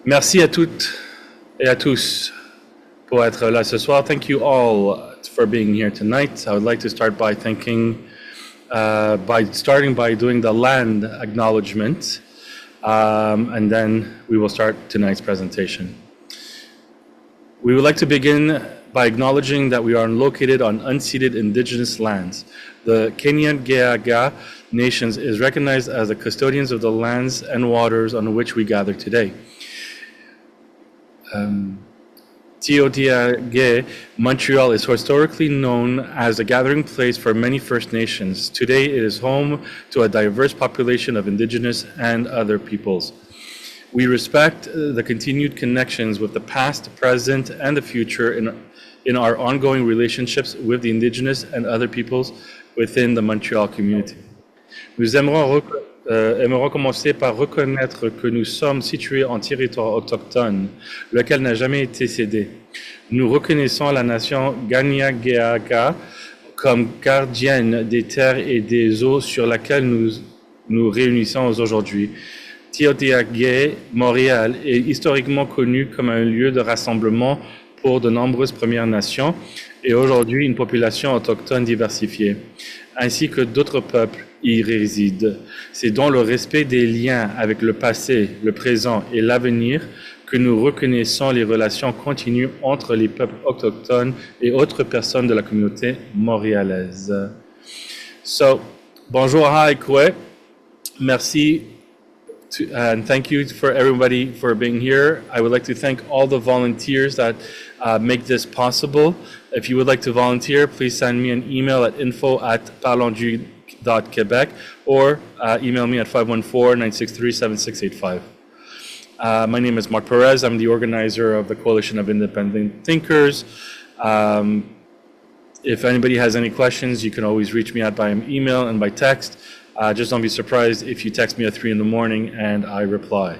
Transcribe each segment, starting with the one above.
Merci à toutes et à tous pour être là ce soir. Thank you all for being here tonight. I would like to start by thanking, by doing the land acknowledgement, and then we will start tonight's presentation. We would like to begin by acknowledging that we are located on unceded indigenous lands. The Kenyan Geaga Nations is recognized as the custodians of the lands and waters on which we gather today. Tiohtià:ke, Montreal is historically known as a gathering place for many First Nations. Today it is home to a diverse population of Indigenous and other peoples. We respect the continued connections with the past, present, and the future in our ongoing relationships with the Indigenous and other peoples within the Montreal community. Nous aimerons commencer par reconnaître que nous sommes situés en territoire autochtone, lequel n'a jamais été cédé. Nous reconnaissons la nation Kanien'kehá:ka comme gardienne des terres et des eaux sur laquelle nous réunissons aujourd'hui. Tiohtià:ke, Montréal, est historiquement connu comme un lieu de rassemblement pour de nombreuses Premières Nations et aujourd'hui une population autochtone diversifiée, ainsi que d'autres peuples y résident. C'est dans le respect des liens avec le passé, le présent et l'avenir que nous reconnaissons les relations continues entre les peuples autochtones et autres personnes de la communauté montréalaise. So, bonjour, hi, kwe. Merci. And thank you for everybody for being here. I would like to thank all the volunteers that make this possible. If you would like to volunteer, please send me an email at info@parlonsdu.quebec or email me at 514-963-7685. My name is Marc Perez. I'm the organizer of the Coalition of Independent Thinkers. If anybody has any questions, you can always reach me out by email and by text. Just don't be surprised if you text me at 3 in the morning and I reply.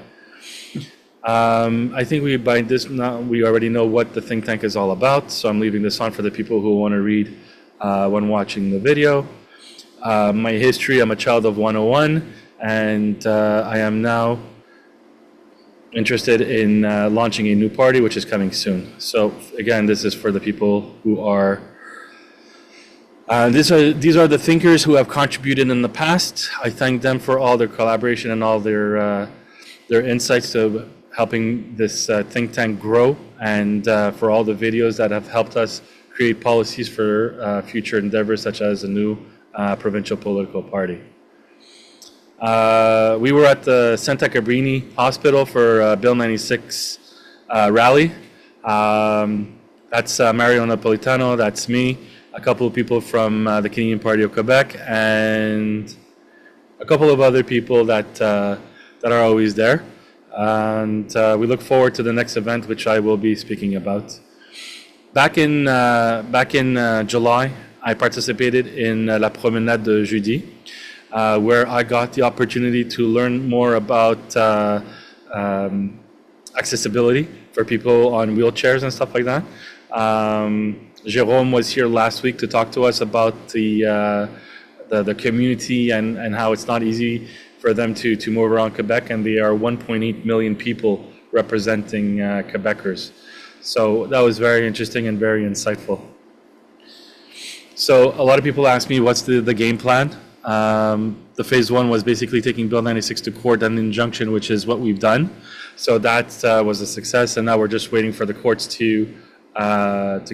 I think by this now we already know what the think tank is all about, so I'm leaving this on for the people who want to read when watching the video. My history: I'm a child of 101, and I am now interested in launching a new party, which is coming soon. So again, this is for the people who are. These are the thinkers who have contributed in the past. I thank them for all their collaboration and all their insights to helping this think tank grow, and for all the videos that have helped us create policies for future endeavors, such as a new provincial political party. We were at the Santa Cabrini Hospital for Bill 96 rally. That's Mario Napolitano, that's me, a couple of people from the Canadian Party of Quebec, and a couple of other people that are always there. And we look forward to the next event, which I will be speaking about. Back in July, I participated in La Promenade de Jeudi, where I got the opportunity to learn more about accessibility for people on wheelchairs and stuff like that. Jérôme was here last week to talk to us about the community and how it's not easy for them to move around Quebec, and they are 1.8 million people representing Quebecers. So that was very interesting and very insightful. So a lot of people ask me, what's the game plan? The phase one was basically taking Bill 96 to court and injunction, which is what we've done. So that was a success, and now we're just waiting for the courts to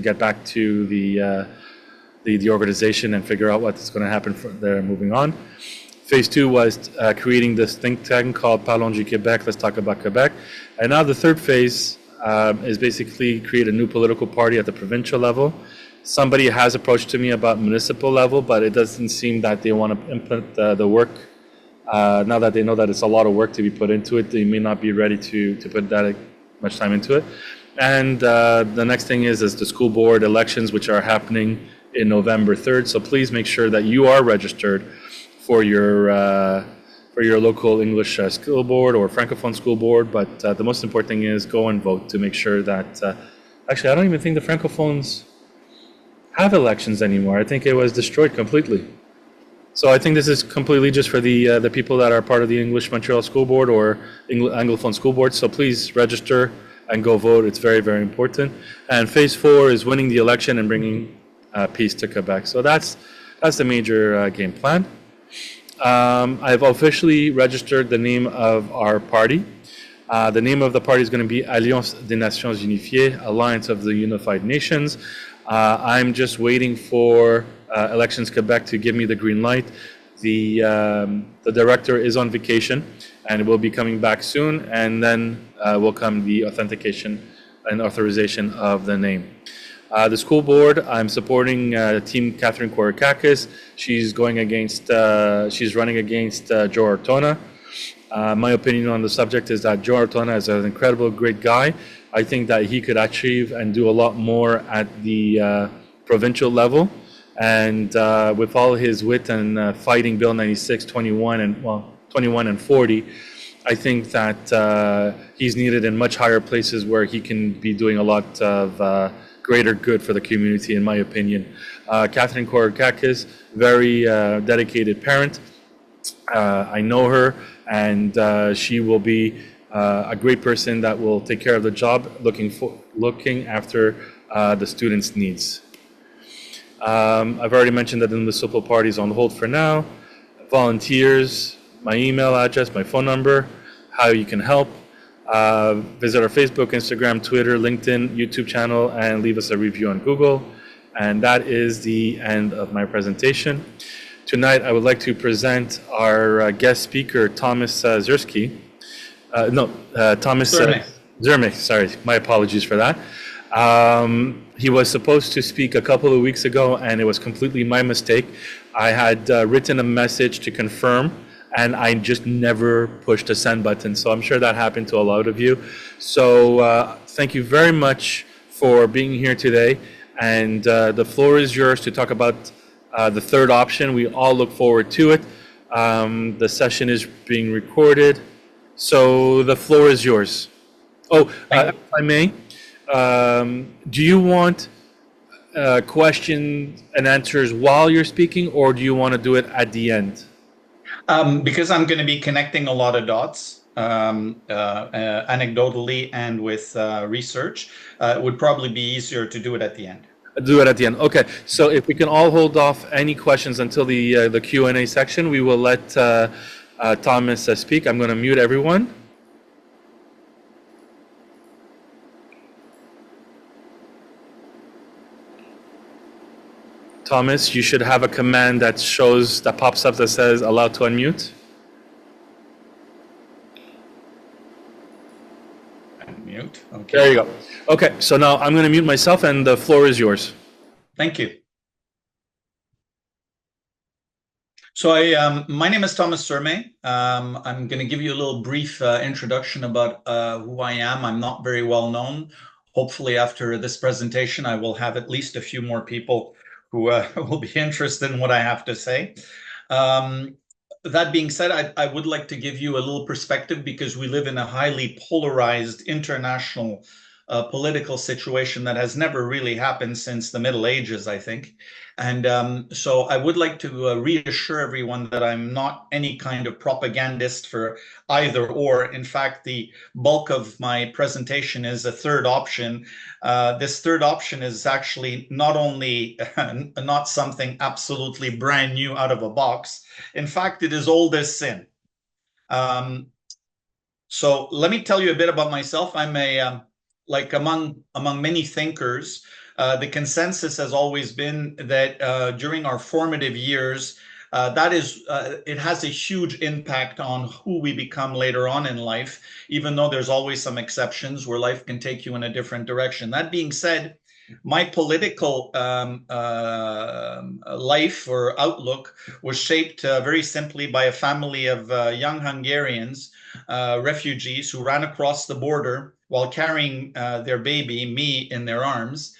get back to the organization and figure out what's going to happen from there moving on. Phase two was creating this think tank called Parlons du Québec, Let's Talk About Quebec. And now the third phase is basically create a new political party at the provincial level. Somebody has approached to me about municipal level, but it doesn't seem that they want to implement the work. Now that they know that it's a lot of work to be put into it, they may not be ready to put that much time into it. And the next thing is the school board elections, which are happening in November 3rd. So please make sure that you are registered for your local English school board or Francophone school board. But the most important thing is go and vote to make sure that, actually, I don't even think the Francophones have elections anymore. I think it was destroyed completely. So I think this is completely just for the people that are part of the English Montreal School Board or Anglophone School Board. So please register and go vote. It's very, very important. And phase 4 is winning the election and bringing peace to Quebec. So that's the major game plan. I've officially registered the name of our party. The name of the party is going to be Alliance des Nations Unifiées, Alliance of the Unified Nations. I'm just waiting for Elections Quebec to give me the green light. The director is on vacation and will be coming back soon, and then will come the authentication and authorization of the name. The school board, I'm supporting Team Catherine Korakakis. She's running against Joe Ortona. My opinion on the subject is that Joe Ortona is an incredible, great guy. I think that he could achieve and do a lot more at the provincial level. And with all his wit and fighting Bill 96, 21 and 40, I think that he's needed in much higher places where he can be doing a lot of greater good for the community, in my opinion. Catherine Korakakis, very dedicated parent. I know her, and she will be a great person that will take care of the job, looking after the students' needs. I've already mentioned that the municipal party is on hold for now. Volunteers, my email address, my phone number, how you can help. Visit our Facebook, Instagram, Twitter, LinkedIn, YouTube channel, and leave us a review on Google. And that is the end of my presentation. Tonight, I would like to present our guest speaker, Thomas Zurski. Thomas Szimray, sorry, my apologies for that. He was supposed to speak a couple of weeks ago, and it was completely my mistake. I had written a message to confirm, and I just never pushed the send button. So I'm sure that happened to a lot of you. So thank you very much for being here today. And the floor is yours to talk about the third option. We all look forward to it. The session is being recorded. So the floor is yours. Oh, if I may, do you want questions and answers while you're speaking, or do you want to do it at the end? Because I'm going to be connecting a lot of dots, anecdotally and with research, it would probably be easier to do it at the end. Do it at the end. Okay. So if we can all hold off any questions until the Q&A section, we will let Thomas speak. I'm going to mute everyone. Thomas, you should have a command that pops up that says allowed to unmute. Unmute. Okay. There you go. Okay, so now I'm going to mute myself, and the floor is yours. Thank you. So my name is Thomas Szimray. I'm going to give you a little brief introduction about who I am. I'm not very well known. Hopefully after this presentation, I will have at least a few more people who will be interested in what I have to say. That being said, I would like to give you a little perspective, because we live in a highly polarized international political situation that has never really happened since the Middle Ages, I think. And so I would like to reassure everyone that I'm not any kind of propagandist for either or. In fact, the bulk of my presentation is a third option. This third option is actually not only not something absolutely brand new out of a box. In fact, it is old as sin. So let me tell you a bit about myself. I'm like among many thinkers, the consensus has always been that during our formative years, it has a huge impact on who we become later on in life, even though there's always some exceptions where life can take you in a different direction. That being said, my political life or outlook was shaped very simply by a family of young Hungarians, refugees who ran across the border while carrying their baby, me, in their arms,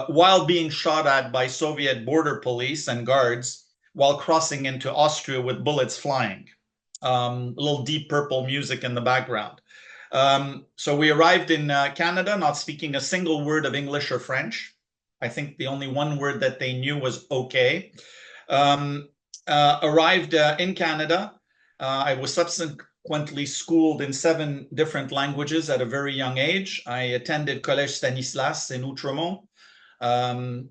while being shot at by Soviet border police and guards while crossing into Austria with bullets flying. A little Deep Purple music in the background. So we arrived in Canada not speaking a single word of English or French. I think the only one word that they knew was okay. arrived in Canada. I was subsequently schooled in 7 different languages at a very young age. I attended Collège Stanislas in Outremont,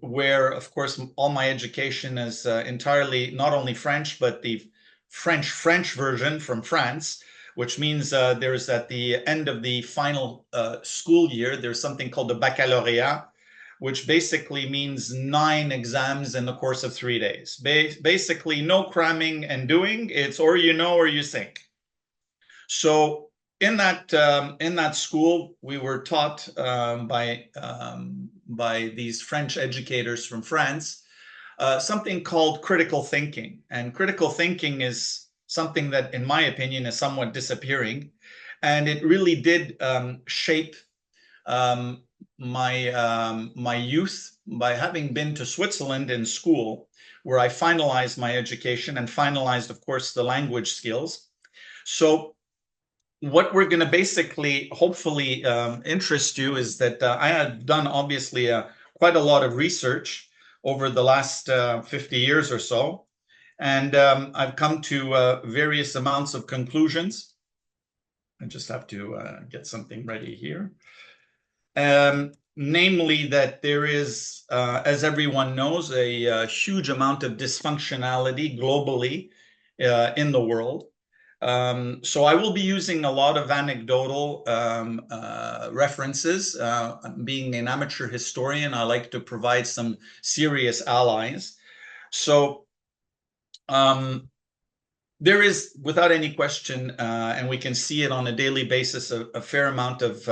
where, of course, all my education is entirely not only French, but the French version from France, which means there's at the end of the final school year, there's something called the baccalauréat, which basically means 9 exams in the course of 3 days. Basically, no cramming and doing. It's or you know or you sink. So in that school, we were taught by these French educators from France something called critical thinking. And critical thinking is something that, in my opinion, is somewhat disappearing. And it really did shape my youth by having been to Switzerland in school, where I finalized my education and finalized, of course, the language skills. So what we're going to basically, hopefully, interest you is that I had done, obviously, quite a lot of research over the last 50 years or so. And I've come to various amounts of conclusions. I just have to get something ready here. Namely that there is, as everyone knows, a huge amount of dysfunctionality globally in the world. So I will be using a lot of anecdotal references. Being an amateur historian, I like to provide some serious allies. So there is, without any question, and we can see it on a daily basis, a fair amount of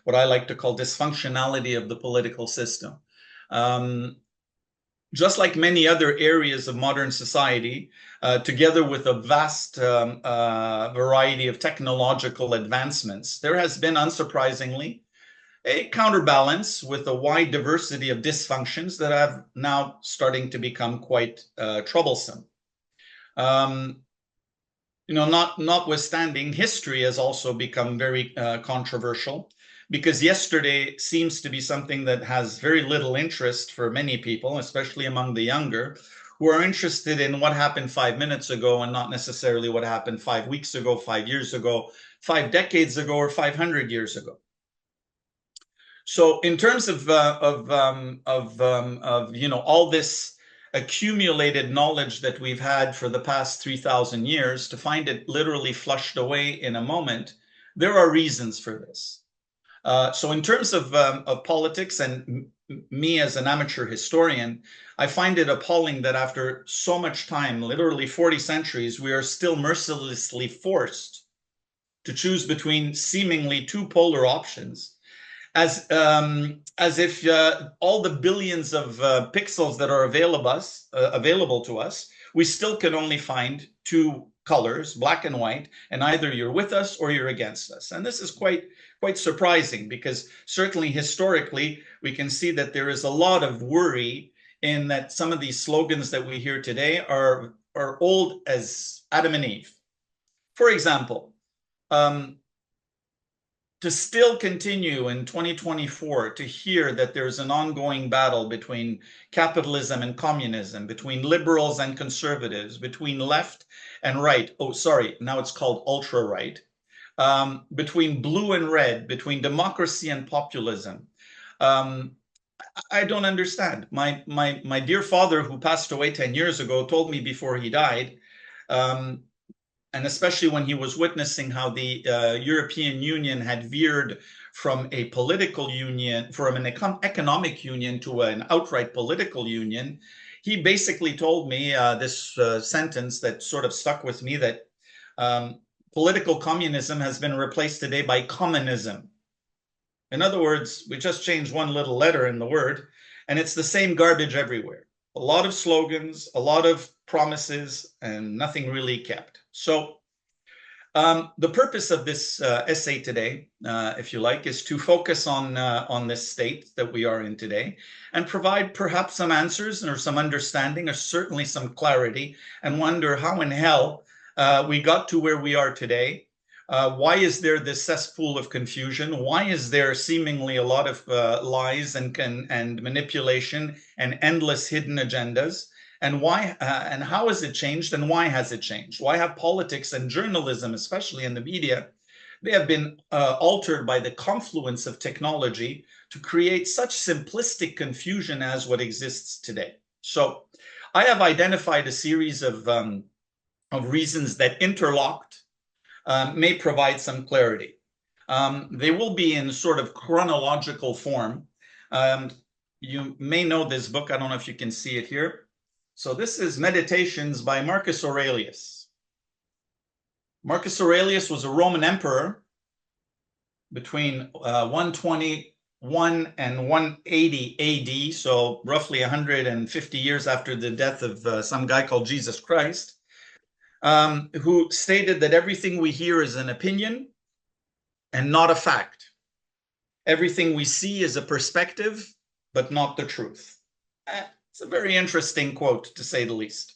what I like to call dysfunctionality of the political system. Just like many other areas of modern society, together with a vast variety of technological advancements, there has been, unsurprisingly, a counterbalance with a wide diversity of dysfunctions that have now starting to become quite troublesome. Notwithstanding, history has also become very controversial, because yesterday seems to be something that has very little interest for many people, especially among the younger, who are interested in what happened 5 minutes ago and not necessarily what happened 5 weeks ago, 5 years ago, 5 decades ago, or 500 years ago. So in terms of all this accumulated knowledge that we've had for the past 3,000 years, to find it literally flushed away in a moment, there are reasons for this. So in terms of politics, and me as an amateur historian, I find it appalling that after so much time, literally 40 centuries, we are still mercilessly forced to choose between seemingly 2 polar options, as if all the billions of pixels that are available to us, we still can only find 2 colors, black and white, and either you're with us or you're against us. And this is quite surprising, because certainly historically, we can see that there is a lot of worry in that some of these slogans that we hear today are old as Adam and Eve. For example, to still continue in 2024 to hear that there's an ongoing battle between capitalism and communism, between liberals and conservatives, between left and right. Oh, sorry, now it's called ultra-right. Between blue and red, between democracy and populism. I don't understand. My dear father, who passed away 10 years ago, told me before he died, and especially when he was witnessing how the European Union had veered from a political union, from an economic union to an outright political union, he basically told me this sentence that sort of stuck with me, that political communism has been replaced today by communism. In other words, we just changed one little letter in the word, and it's the same garbage everywhere. A lot of slogans, a lot of promises, and nothing really kept. So the purpose of this essay today, if you like, is to focus on this state that we are in today, and provide perhaps some answers or some understanding, or certainly some clarity, and wonder how in hell we got to where we are today. Why is there this cesspool of confusion? Why is there seemingly a lot of lies and manipulation and endless hidden agendas? and why and how has it changed and why has it changed? Why have politics and journalism, especially in the media, they have been altered by the confluence of technology to create such simplistic confusion as what exists today? So I have identified a series of reasons that interlocked may provide some clarity. They will be in sort of chronological form. You may know this book. I don't know if you can see it here. So this is Meditations by Marcus Aurelius. Marcus Aurelius was a Roman emperor between 121 and 180 AD, so roughly 150 years after the death of some guy called Jesus Christ, who stated that everything we hear is an opinion and not a fact. Everything we see is a perspective, but not the truth. It's a very interesting quote, to say the least.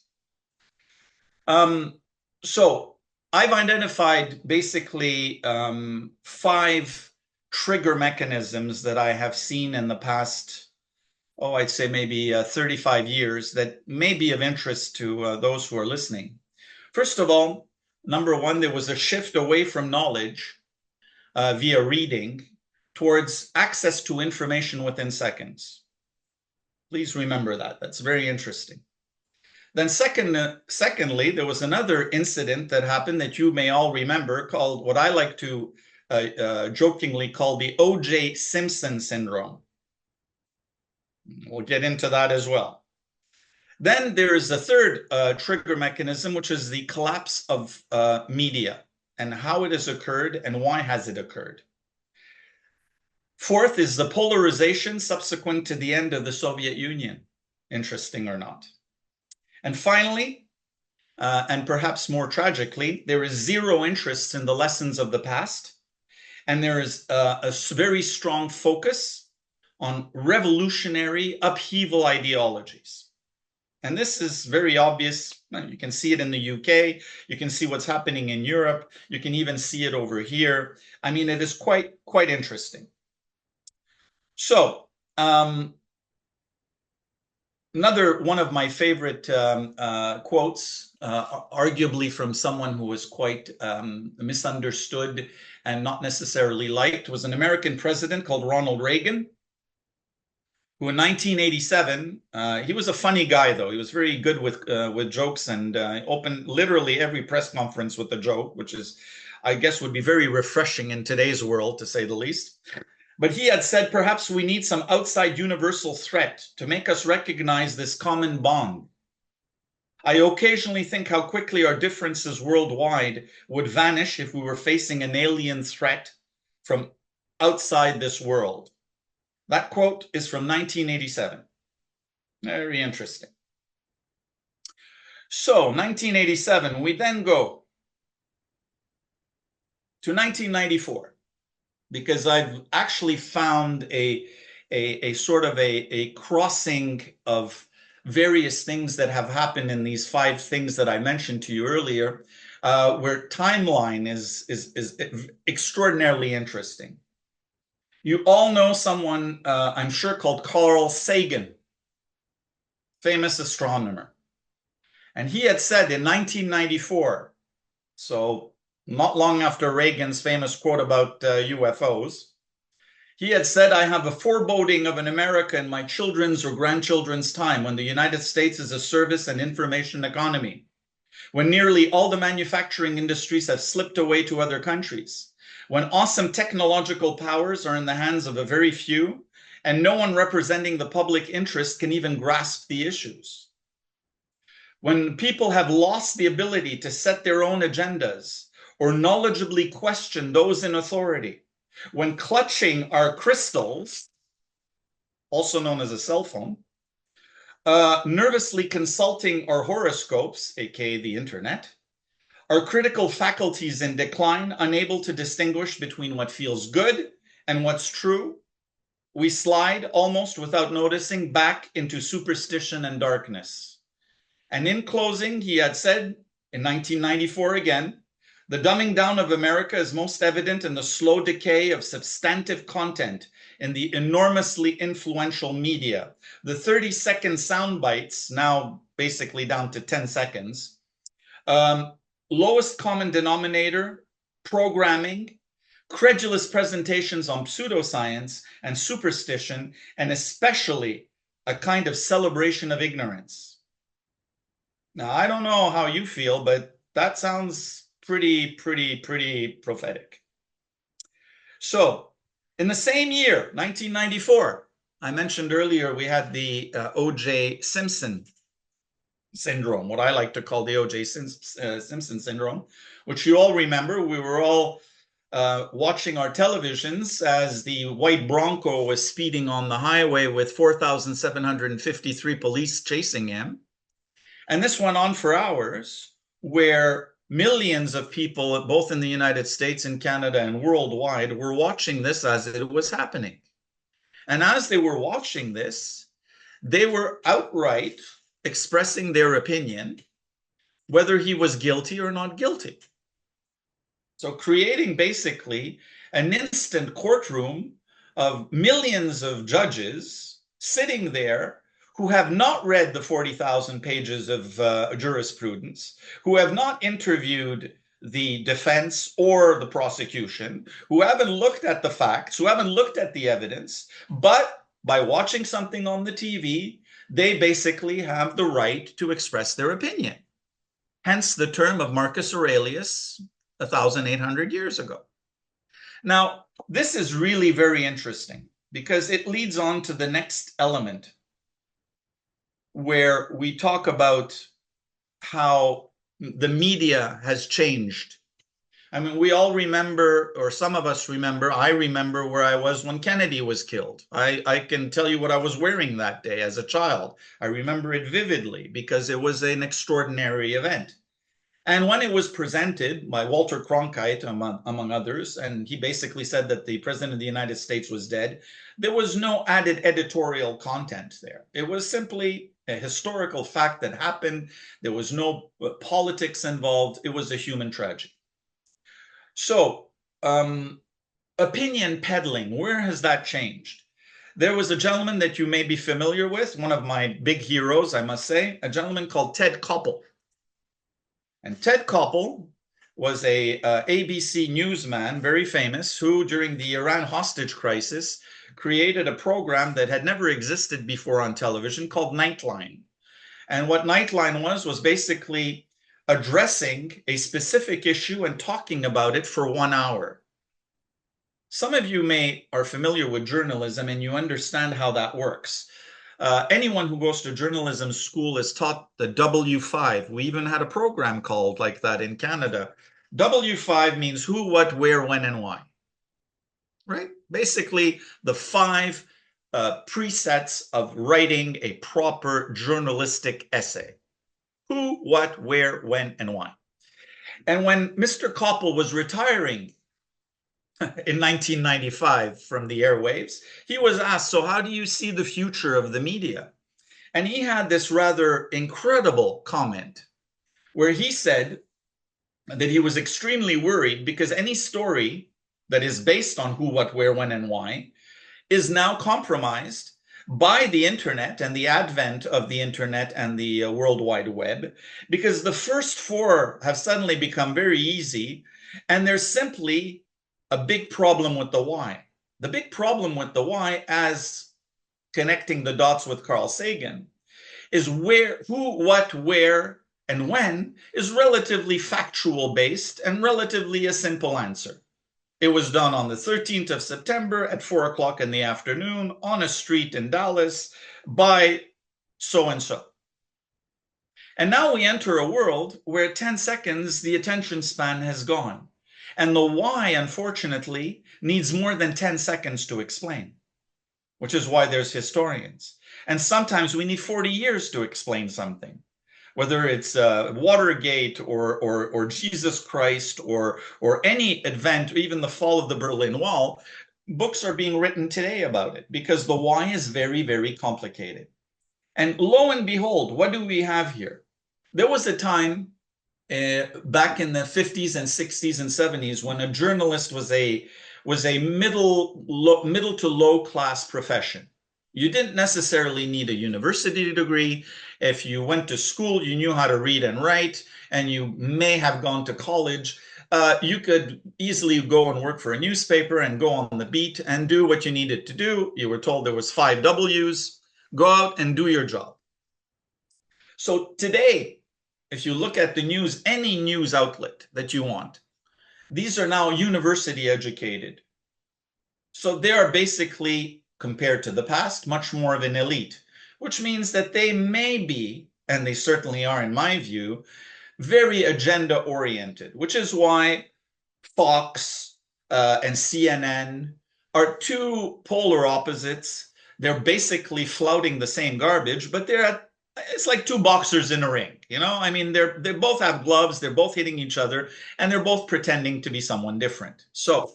So I've identified basically 5 trigger mechanisms that I have seen in the past, I'd say maybe 35 years that may be of interest to those who are listening. First of all, number 1, there was a shift away from knowledge via reading towards access to information within seconds. Please remember that. That's very interesting. Then secondly, there was another incident that happened that you may all remember, called what I like to jokingly call the O.J. Simpson syndrome. We'll get into that as well. Then there is a third trigger mechanism, which is the collapse of media and how it has occurred and why has it occurred. Fourth is the polarization subsequent to the end of the Soviet Union, interesting or not. And finally, and perhaps more tragically, there is zero interest in the lessons of the past, and there is a very strong focus on revolutionary upheaval ideologies. And this is very obvious. You can see it in the UK. You can see what's happening in Europe. You can even see it over here. I mean, it is quite interesting. So another one of my favorite quotes, arguably from someone who was quite misunderstood and not necessarily liked, was an American president called Ronald Reagan, who in 1987, he was a funny guy though. He was very good with jokes and opened literally every press conference with a joke, which is, I guess, would be very refreshing in today's world, to say the least. But he had said, perhaps we need some outside universal threat to make us recognize this common bond. I occasionally think how quickly our differences worldwide would vanish if we were facing an alien threat from outside this world. That quote is from 1987. Very interesting. So 1987, we then go to 1994. Because I've actually found a sort of a crossing of various things that have happened in these 5 things that I mentioned to you earlier, where timeline is extraordinarily interesting. You all know someone, I'm sure, called Carl Sagan, famous astronomer. And he had said in 1994, so not long after Reagan's famous quote about UFOs, he had said, I have a foreboding of an America in my children's or grandchildren's time when the United States is a service and information economy, when nearly all the manufacturing industries have slipped away to other countries, when awesome technological powers are in the hands of a very few, and no one representing the public interest can even grasp the issues. When people have lost the ability to set their own agendas, or knowledgeably question those in authority, when clutching our crystals, also known as a cell phone, nervously consulting our horoscopes, aka the internet, our critical faculties in decline, unable to distinguish between what feels good and what's true, we slide almost without noticing back into superstition and darkness. And in closing, he had said in 1994 again, The dumbing down of America is most evident in the slow decay of substantive content in the enormously influential media. The 30-second sound bites, now basically down to 10 seconds. Lowest common denominator, programming, credulous presentations on pseudoscience and superstition, and especially a kind of celebration of ignorance. Now, I don't know how you feel, but that sounds pretty prophetic. So, in the same year, 1994, I mentioned earlier we had the O.J. Simpson syndrome, what I like to call the O.J. Simpson syndrome, which you all remember. We were all watching our televisions as the white Bronco was speeding on the highway with 4,753 police chasing him. And this went on for hours, where millions of people, both in the United States and Canada and worldwide, were watching this as it was happening. And as they were watching this, they were outright expressing their opinion, whether he was guilty or not guilty. So creating basically an instant courtroom of millions of judges sitting there who have not read the 40,000 pages of jurisprudence, who have not interviewed the defense or the prosecution, who haven't looked at the facts, who haven't looked at the evidence, but by watching something on the TV, they basically have the right to express their opinion. Hence the term of Marcus Aurelius 1,800 years ago. Now, this is really very interesting because it leads on to the next element where we talk about how the media has changed. I mean, we all remember, or some of us remember, I remember where I was when Kennedy was killed. I can tell you what I was wearing that day as a child. I remember it vividly because it was an extraordinary event. And when it was presented by Walter Cronkite, among others, and he basically said that the President of the United States was dead, there was no added editorial content there. It was simply a historical fact that happened. There was no politics involved. It was a human tragedy. So, opinion peddling, where has that changed? There was a gentleman that you may be familiar with, one of my big heroes, I must say, a gentleman called Ted Koppel. And Ted Koppel was a ABC newsman, very famous, who during the Iran hostage crisis created a program that had never existed before on television called Nightline. And what Nightline was basically addressing a specific issue and talking about it for 1 hour. Some of you are familiar with journalism and you understand how that works. Anyone who goes to journalism school is taught the W5. We even had a program called like that in Canada. W5 means who, what, where, when, and why. Right? Basically, the 5 presets of writing a proper journalistic essay. Who, what, where, when, and why. And when Mr. Koppel was retiring in 1995 from the airwaves, he was asked, so how do you see the future of the media? And he had this rather incredible comment where he said that he was extremely worried because any story that is based on who, what, where, when, and why is now compromised by the internet and the advent of the internet and the World Wide Web, because the first 4 have suddenly become very easy, and there's simply a big problem with the why. The big problem with the why, as connecting the dots with Carl Sagan, is where, who, what, where, and when is relatively factual based and relatively a simple answer. It was done on the 13th of September at 4 o'clock in the afternoon on a street in Dallas by so-and-so. And now we enter a world where 10 seconds, the attention span has gone. And the why, unfortunately, needs more than 10 seconds to explain, which is why there's historians. And sometimes we need 40 years to explain something. Whether it's Watergate or Jesus Christ or any event, or even the fall of the Berlin Wall, books are being written today about it because the why is very, very complicated. And lo and behold, what do we have here? There was a time back in the 50s and 60s and 70s, when a journalist was a middle to low class profession. You didn't necessarily need a university degree. If you went to school, you knew how to read and write, and you may have gone to college. You could easily go and work for a newspaper and go on the beat and do what you needed to do. You were told there was 5 W's. Go out and do your job. So today, if you look at the news, any news outlet that you want, these are now university educated. So they are basically, compared to the past, much more of an elite, which means that they may be, and they certainly are in my view, very agenda oriented, which is why Fox and CNN are two polar opposites. They're basically flouting the same garbage, but it's like two boxers in a ring, you know? I mean, they both have gloves, they're both hitting each other, and they're both pretending to be someone different. So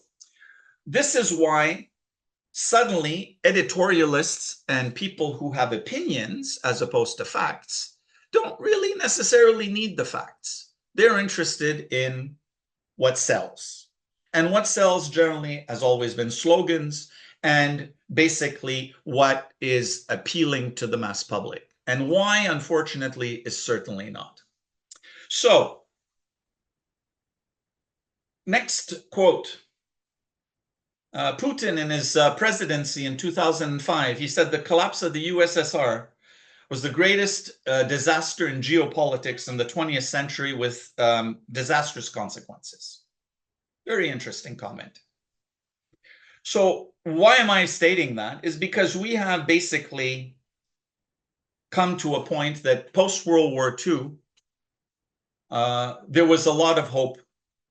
this is why suddenly editorialists and people who have opinions as opposed to facts don't really necessarily need the facts. They're interested in what sells. And what sells generally has always been slogans and basically what is appealing to the mass public. And why, unfortunately, is certainly not. So, next quote. Putin, in his presidency in 2005, he said the collapse of the USSR was the greatest disaster in geopolitics in the 20th century with disastrous consequences. Very interesting comment. So why am I stating that? Is because we have basically come to a point that post-World War II, there was a lot of hope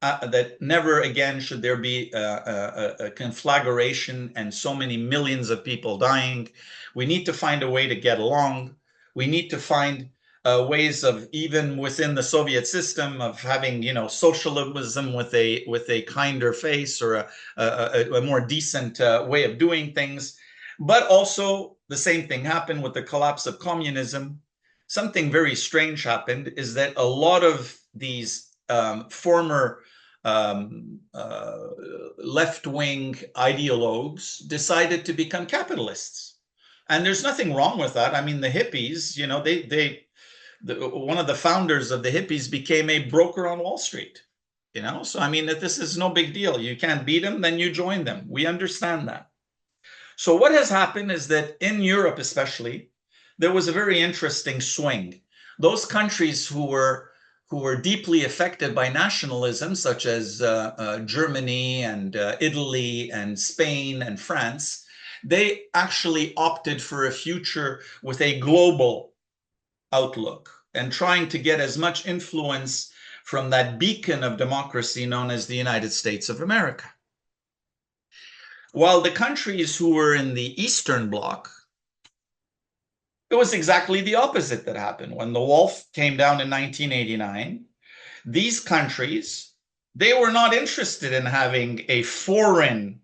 that never again should there be a conflagration and so many millions of people dying. We need to find a way to get along. We need to find ways of, even within the Soviet system, of having, you know, socialism with a kinder face or a more decent way of doing things. But also the same thing happened with the collapse of communism. Something very strange happened, is that a lot of these former left-wing ideologues decided to become capitalists. And there's nothing wrong with that. I mean, the hippies, you know, one of the founders of the hippies became a broker on Wall Street, you know? So, I mean, that this is no big deal. You can't beat them, then you join them. We understand that. So what has happened is that in Europe especially, there was a very interesting swing. Those countries who were deeply affected by nationalism, such as Germany and Italy and Spain and France, they actually opted for a future with a global outlook and trying to get as much influence from that beacon of democracy known as the United States of America. While the countries who were in the Eastern Bloc, it was exactly the opposite that happened. When the wall came down in 1989, these countries, they were not interested in having a foreign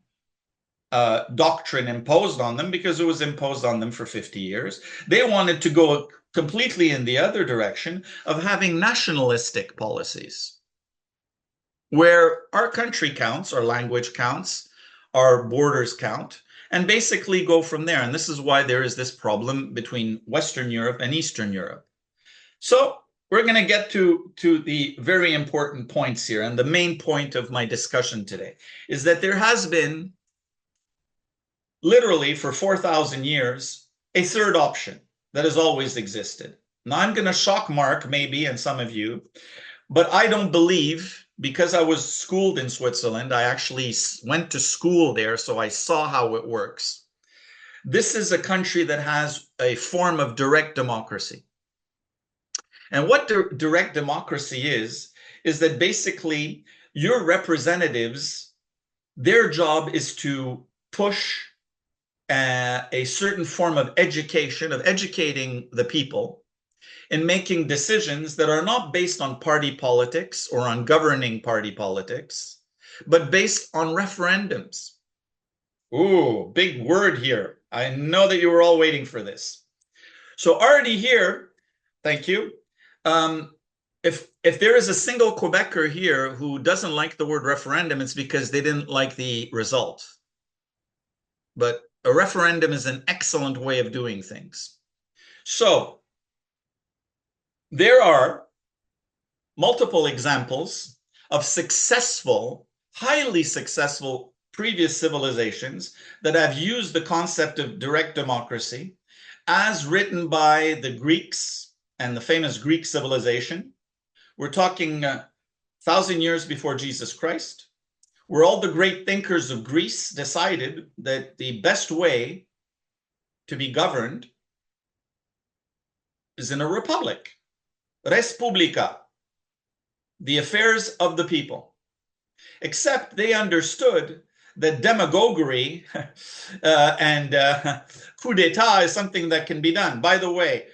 doctrine imposed on them, because it was imposed on them for 50 years. They wanted to go completely in the other direction of having nationalistic policies, where our country counts, our language counts, our borders count, and basically go from there. And this is why there is this problem between Western Europe and Eastern Europe. So we're going to get to the very important points here. And the main point of my discussion today is that there has been, literally for 4,000 years, a third option that has always existed. Now, I'm going to shock Mark, maybe, and some of you, but I don't believe, because I was schooled in Switzerland, I actually went to school there, so I saw how it works. This is a country that has a form of direct democracy. And what direct democracy is that basically your representatives, their job is to push a certain form of education, of educating the people in making decisions that are not based on party politics or on governing party politics, but based on referendums. Ooh, big word here. I know that you were all waiting for this. So already here, thank you, if there is a single Quebecer here who doesn't like the word referendum, it's because they didn't like the result. But a referendum is an excellent way of doing things. So there are multiple examples of successful, highly successful previous civilizations that have used the concept of direct democracy as written by the Greeks and the famous Greek civilization. We're talking 1,000 years before Jesus Christ, where all the great thinkers of Greece decided that the best way to be governed is in a republic, res publica, the affairs of the people. Except they understood that demagoguery and coup d'etat is something that can be done. By the way,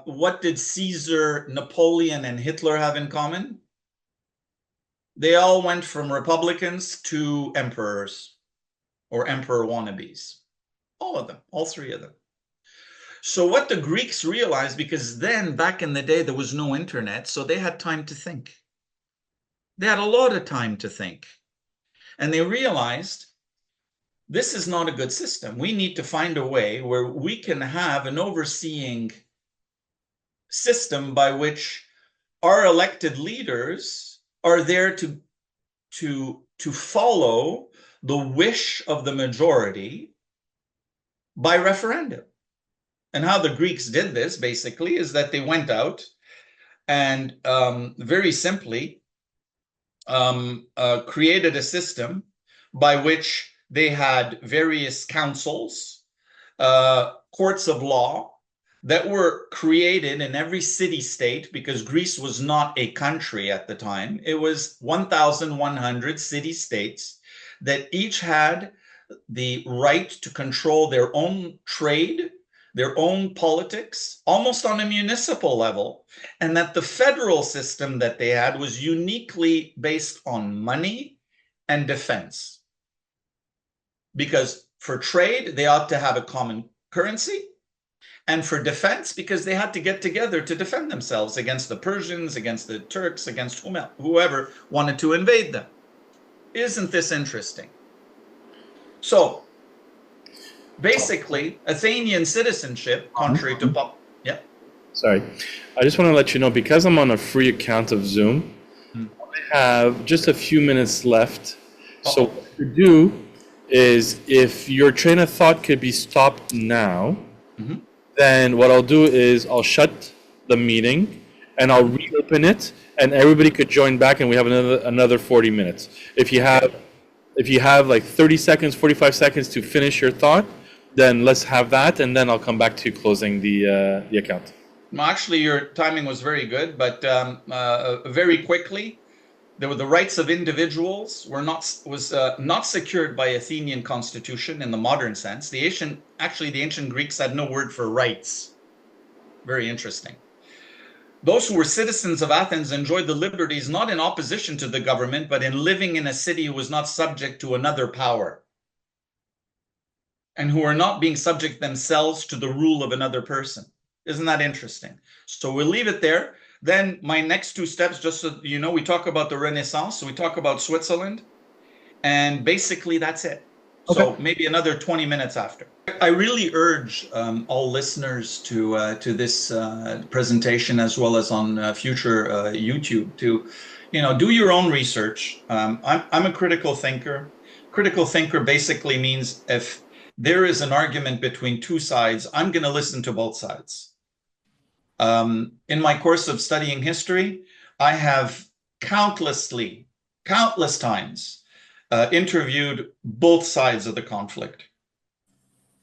what did Caesar, Napoleon, and Hitler have in common? They all went from republicans to emperors or emperor wannabes. All of them, all three of them. So what the Greeks realized, because then back in the day, there was no internet, so they had time to think. They had a lot of time to think. And they realized this is not a good system. We need to find a way where we can have an overseeing system by which our elected leaders are there to follow the wish of the majority by referendum. And how the Greeks did this, basically, is that they went out and very simply created a system by which they had various councils, courts of law that were created in every city-state, because Greece was not a country at the time. It was 1,100 city-states that each had the right to control their own trade, their own politics, almost on a municipal level, and that the federal system that they had was uniquely based on money and defense. Because for trade, they ought to have a common currency, and for defense, because they had to get together to defend themselves against the Persians, against the Turks, against whoever wanted to invade them. Isn't this interesting? So, basically, Athenian citizenship, contrary to yeah. Sorry. I just want to let you know, because I'm on a free account of Zoom, I have just a few minutes left. So what you do is, if your train of thought could be stopped now, then what I'll do is I'll shut the meeting and I'll reopen it, and everybody could join back, and we have another 40 minutes. If you have like 30 seconds, 45 seconds to finish your thought, then let's have that, and then I'll come back to closing the account. Well, actually, your timing was very good, but very quickly, the rights of individuals was not secured by Athenian constitution in the modern sense. The ancient Greeks had no word for rights. Very interesting. Those who were citizens of Athens enjoyed the liberties not in opposition to the government, but in living in a city who was not subject to another power, and who are not being subject themselves to the rule of another person. Isn't that interesting? So we'll leave it there. Then my next two steps, just so you know, we talk about the Renaissance, so we talk about Switzerland, and basically that's it. Okay. So maybe another 20 minutes after. I really urge all listeners to this presentation, as well as on future YouTube, to do your own research. I'm a critical thinker. Critical thinker basically means if there is an argument between two sides, I'm going to listen to both sides. In my course of studying history, I have countless times interviewed both sides of the conflict.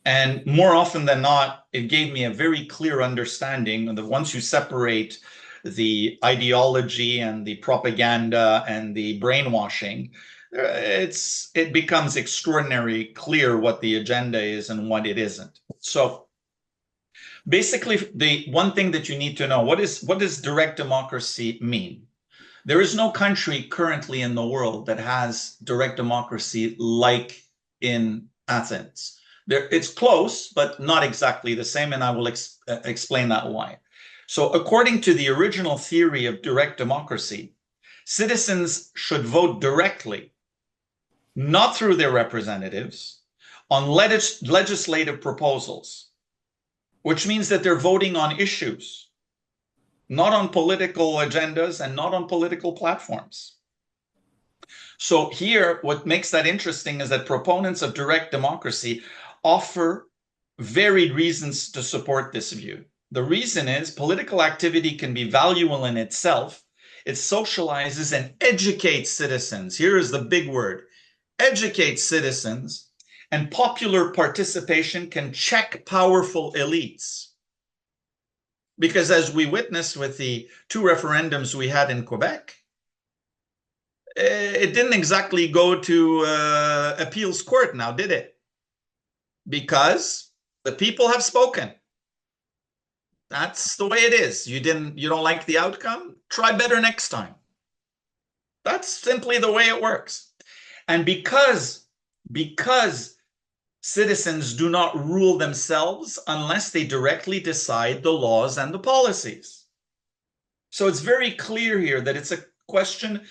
And more often than not, it gave me a very clear understanding that once you separate the ideology and the propaganda and the brainwashing, it becomes extraordinarily clear what the agenda is and what it isn't. So basically, the one thing that you need to know, what does direct democracy mean? There is no country currently in the world that has direct democracy like in Athens. It's close, but not exactly the same, and I will explain that why. So according to the original theory of direct democracy, citizens should vote directly, not through their representatives, on legislative proposals, which means that they're voting on issues, not on political agendas and not on political platforms. So here, what makes that interesting is that proponents of direct democracy offer varied reasons to support this view. The reason is political activity can be valuable in itself. It socializes and educates citizens. Here is the big word, educates citizens, and popular participation can check powerful elites. Because as we witnessed with the two referendums we had in Quebec, it didn't exactly go to appeals court now, did it? Because the people have spoken. That's the way it is. You don't like the outcome? Try better next time. That's simply the way it works. And because citizens do not rule themselves unless they directly decide the laws and the policies. So it's very clear here that it's a question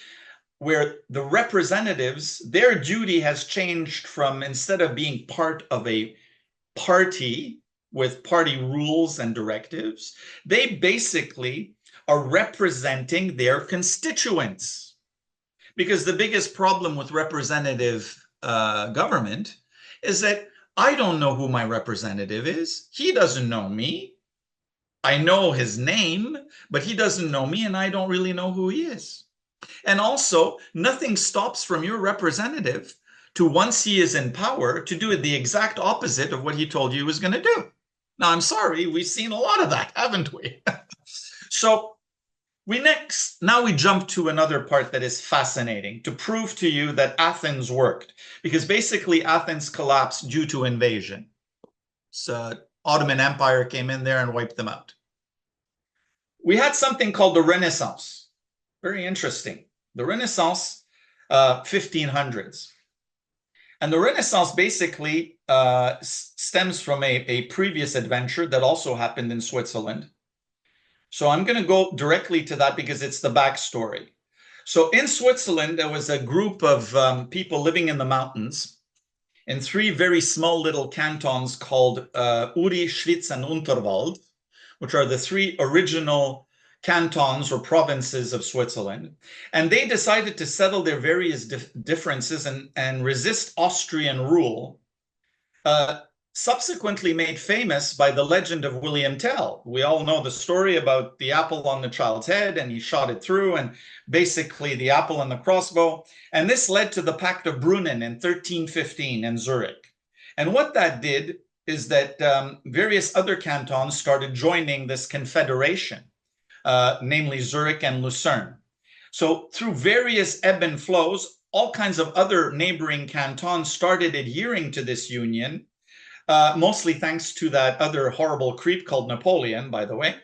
where the representatives, their duty has changed from, instead of being part of a party with party rules and directives, they basically are representing their constituents. Because the biggest problem with representative government is that I don't know who my representative is. He doesn't know me. I know his name, but he doesn't know me, and I don't really know who he is. And also, nothing stops from your representative to, once he is in power, to do the exact opposite of what he told you he was going to do. Now, I'm sorry, we've seen a lot of that, haven't we? So now we jump to another part that is fascinating to prove to you that Athens worked, because basically Athens collapsed due to invasion. So Ottoman Empire came in there and wiped them out. We had something called the Renaissance. Very interesting. The Renaissance, 1500s. And the Renaissance basically stems from a previous adventure that also happened in Switzerland. So I'm going to go directly to that because it's the backstory. So in Switzerland, there was a group of people living in the mountains in three very small little cantons called Uri, Schwyz, and Unterwald, which are the three original cantons or provinces of Switzerland. And they decided to settle their various differences and resist Austrian rule, subsequently made famous by the legend of William Tell. We all know the story about the apple on the child's head, and he shot it through, and basically the apple and the crossbow. And this led to the Pact of Brunnen in 1315 in Zurich. And what that did is that various other cantons started joining this confederation, namely Zurich and Lucerne. So through various ebb and flows, all kinds of other neighboring cantons started adhering to this union, mostly thanks to that other horrible creep called Napoleon, by the way.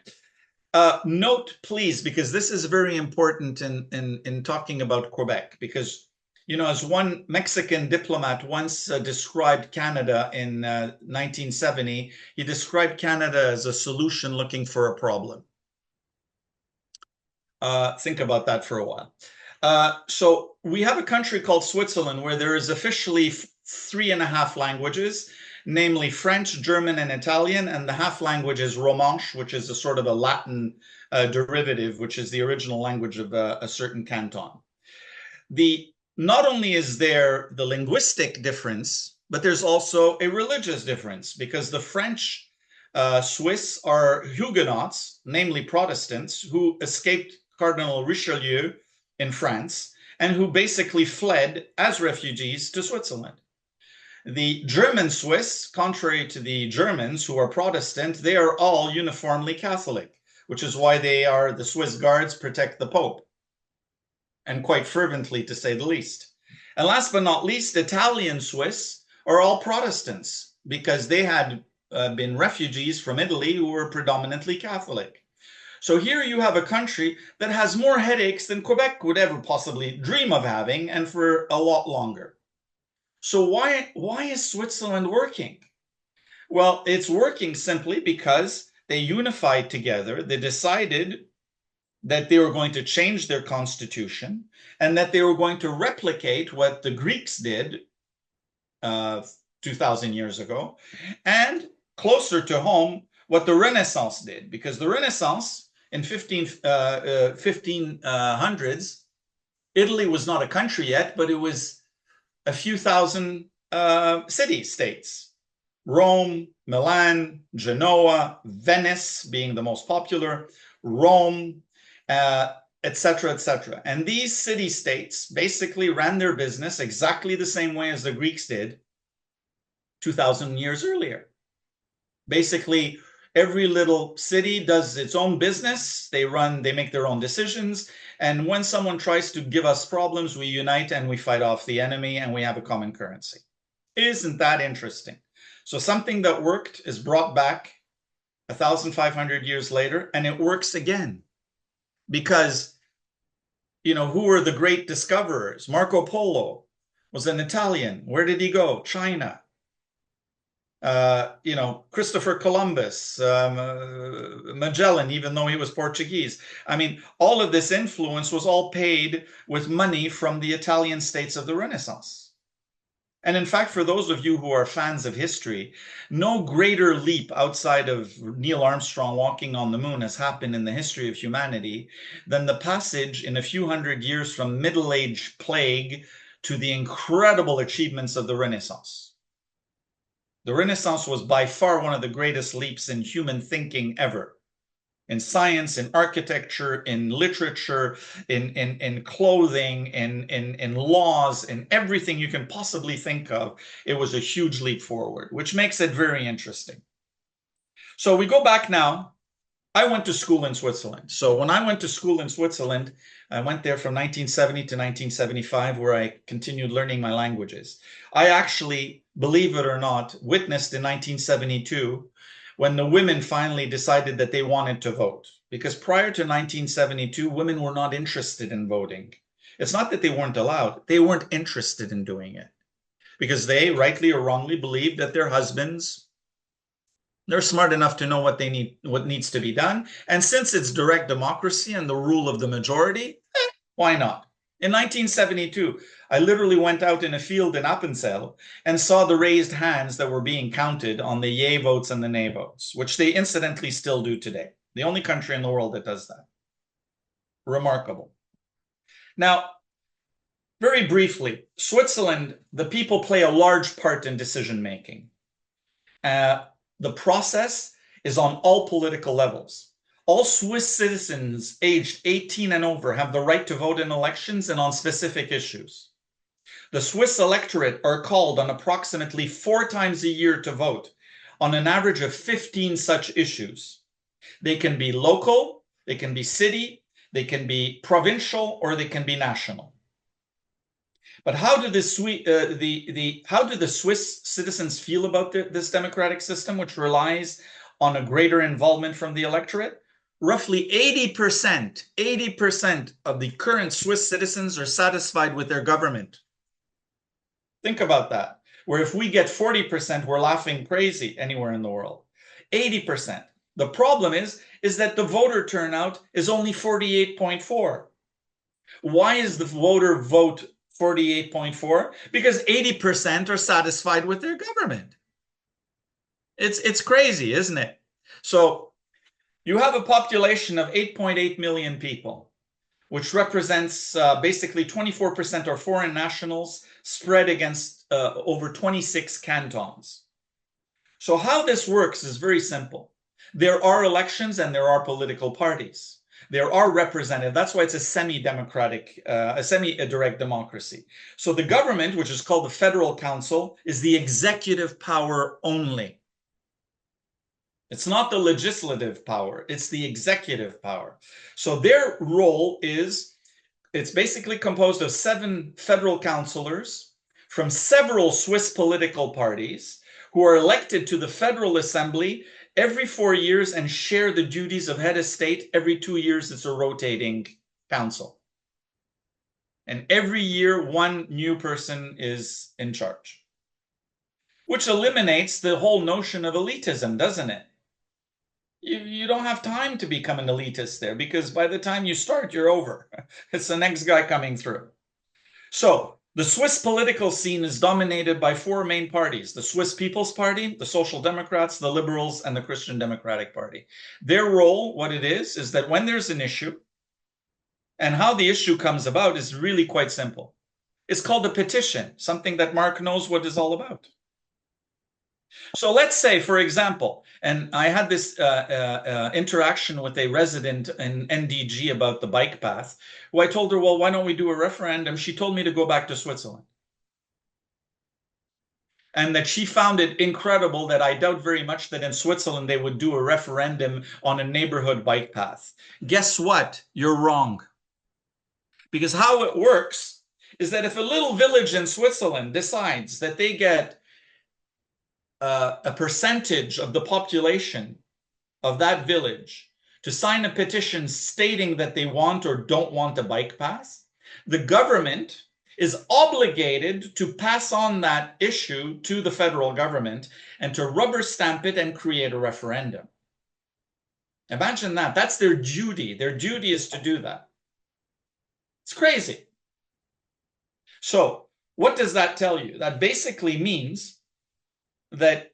Note, please, because this is very important in talking about Quebec, because, you know, as one Mexican diplomat once described Canada in 1970, he described Canada as a solution looking for a problem. Think about that for a while. So we have a country called Switzerland where there is officially 3.5 languages, namely French, German, and Italian, and the half language is Romanche, which is a sort of a Latin derivative, which is the original language of a certain canton. Not only is there the linguistic difference, but there's also a religious difference, because the French Swiss are Huguenots, namely Protestants, who escaped Cardinal Richelieu in France, and who basically fled as refugees to Switzerland. The German Swiss, contrary to the Germans who are Protestant, they are all uniformly Catholic, which is why the Swiss Guards protect the Pope, and quite fervently, to say the least. And last but not least, Italian Swiss are all Protestants, because they had been refugees from Italy who were predominantly Catholic. So here you have a country that has more headaches than Quebec would ever possibly dream of having, and for a lot longer. So why is Switzerland working? Well, it's working simply because they unified together. They decided that they were going to change their constitution and that they were going to replicate what the Greeks did 2,000 years ago, and closer to home, what the Renaissance did. Because the Renaissance in 1500s, Italy was not a country yet, but it was a few thousand city-states. Rome, Milan, Genoa, Venice being the most popular, Rome, etc., etc. And these city-states basically ran their business exactly the same way as the Greeks did 2,000 years earlier. Basically, every little city does its own business. They make their own decisions. And when someone tries to give us problems, we unite and we fight off the enemy and we have a common currency. Isn't that interesting? So something that worked is brought back 1,500 years later, and it works again. Because, who were the great discoverers? Marco Polo was an Italian. Where did he go? China. Christopher Columbus, Magellan, even though he was Portuguese. I mean, all of this influence was all paid with money from the Italian states of the Renaissance. And in fact, for those of you who are fans of history, no greater leap outside of Neil Armstrong walking on the moon has happened in the history of humanity than the passage in a few hundred years from Middle Age plague to the incredible achievements of the Renaissance. The Renaissance was by far one of the greatest leaps in human thinking ever. In science, in architecture, in literature, in clothing, in laws, in everything you can possibly think of, it was a huge leap forward, which makes it very interesting. So we go back now. I went to school in Switzerland. So when I went to school in Switzerland, I went there from 1970 to 1975, where I continued learning my languages. I actually, believe it or not, witnessed in 1972 when the women finally decided that they wanted to vote. Because prior to 1972, women were not interested in voting. It's not that they weren't allowed, they weren't interested in doing it. Because they, rightly or wrongly, believed that their husbands, they're smart enough to know what needs to be done. And since it's direct democracy and the rule of the majority, why not? In 1972, I literally went out in a field in Appenzell and saw the raised hands that were being counted on the yay votes and the nay votes, which they incidentally still do today. The only country in the world that does that. Remarkable. Now, very briefly, Switzerland, the people play a large part in decision making. The process is on all political levels. All Swiss citizens aged 18 and over have the right to vote in elections and on specific issues. The Swiss electorate are called on approximately 4 times a year to vote on an average of 15 such issues. They can be local, they can be city, they can be provincial, or they can be national. But how do the Swiss citizens feel about this democratic system, which relies on a greater involvement from the electorate? Roughly 80% of the current Swiss citizens are satisfied with their government. Think about that. Where if we get 40%, we're laughing crazy anywhere in the world. 80%. The problem is that the voter turnout is only 48.4. Why is the voter vote 48.4? Because 80% are satisfied with their government. It's crazy, isn't it? So you have a population of 8.8 million people, which represents basically 24% are foreign nationals spread against over 26 cantons. So how this works is very simple. There are elections and there are political parties. There are representative. That's why it's a semi-democratic, a semi-direct democracy. So the government, which is called the Federal Council, is the executive power only. It's not the legislative power, it's the executive power. So their role is, it's basically composed of 7 federal councillors from several Swiss political parties who are elected to the Federal Assembly every 4 years and share the duties of head of state. Every 2 years, it's a rotating council. And every year, one new person is in charge, which eliminates the whole notion of elitism, doesn't it? You don't have time to become an elitist there, because by the time you start, you're over. It's the next guy coming through. So the Swiss political scene is dominated by four main parties: the Swiss People's Party, the Social Democrats, the Liberals, and the Christian Democratic Party. Their role, what it is that when there's an issue, and how the issue comes about is really quite simple. It's called a petition, something that Mark knows what is all about. So let's say, for example, and I had this interaction with a resident in NDG about the bike path, who I told her, well, why don't we do a referendum? She told me to go back to Switzerland. And that she found it incredible that I doubt very much that in Switzerland they would do a referendum on a neighborhood bike path. Guess what? You're wrong. Because how it works is that if a little village in Switzerland decides that they get a percentage of the population of that village to sign a petition stating that they want or don't want a bike path, the government is obligated to pass on that issue to the federal government and to rubber stamp it and create a referendum. Imagine that. That's their duty. Their duty is to do that. It's crazy. So what does that tell you? That basically means that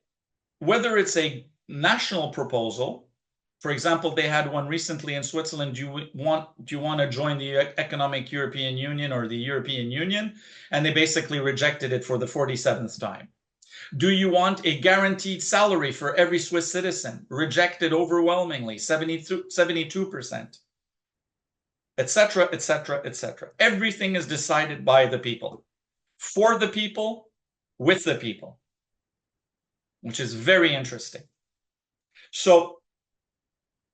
whether it's a national proposal, for example, they had one recently in Switzerland, do you want to join the Economic European Union or the European Union? And they basically rejected it for the 47th time. Do you want a guaranteed salary for every Swiss citizen? Rejected overwhelmingly, 72%, etc., etc., etc. Everything is decided by the people, for the people, with the people, which is very interesting. So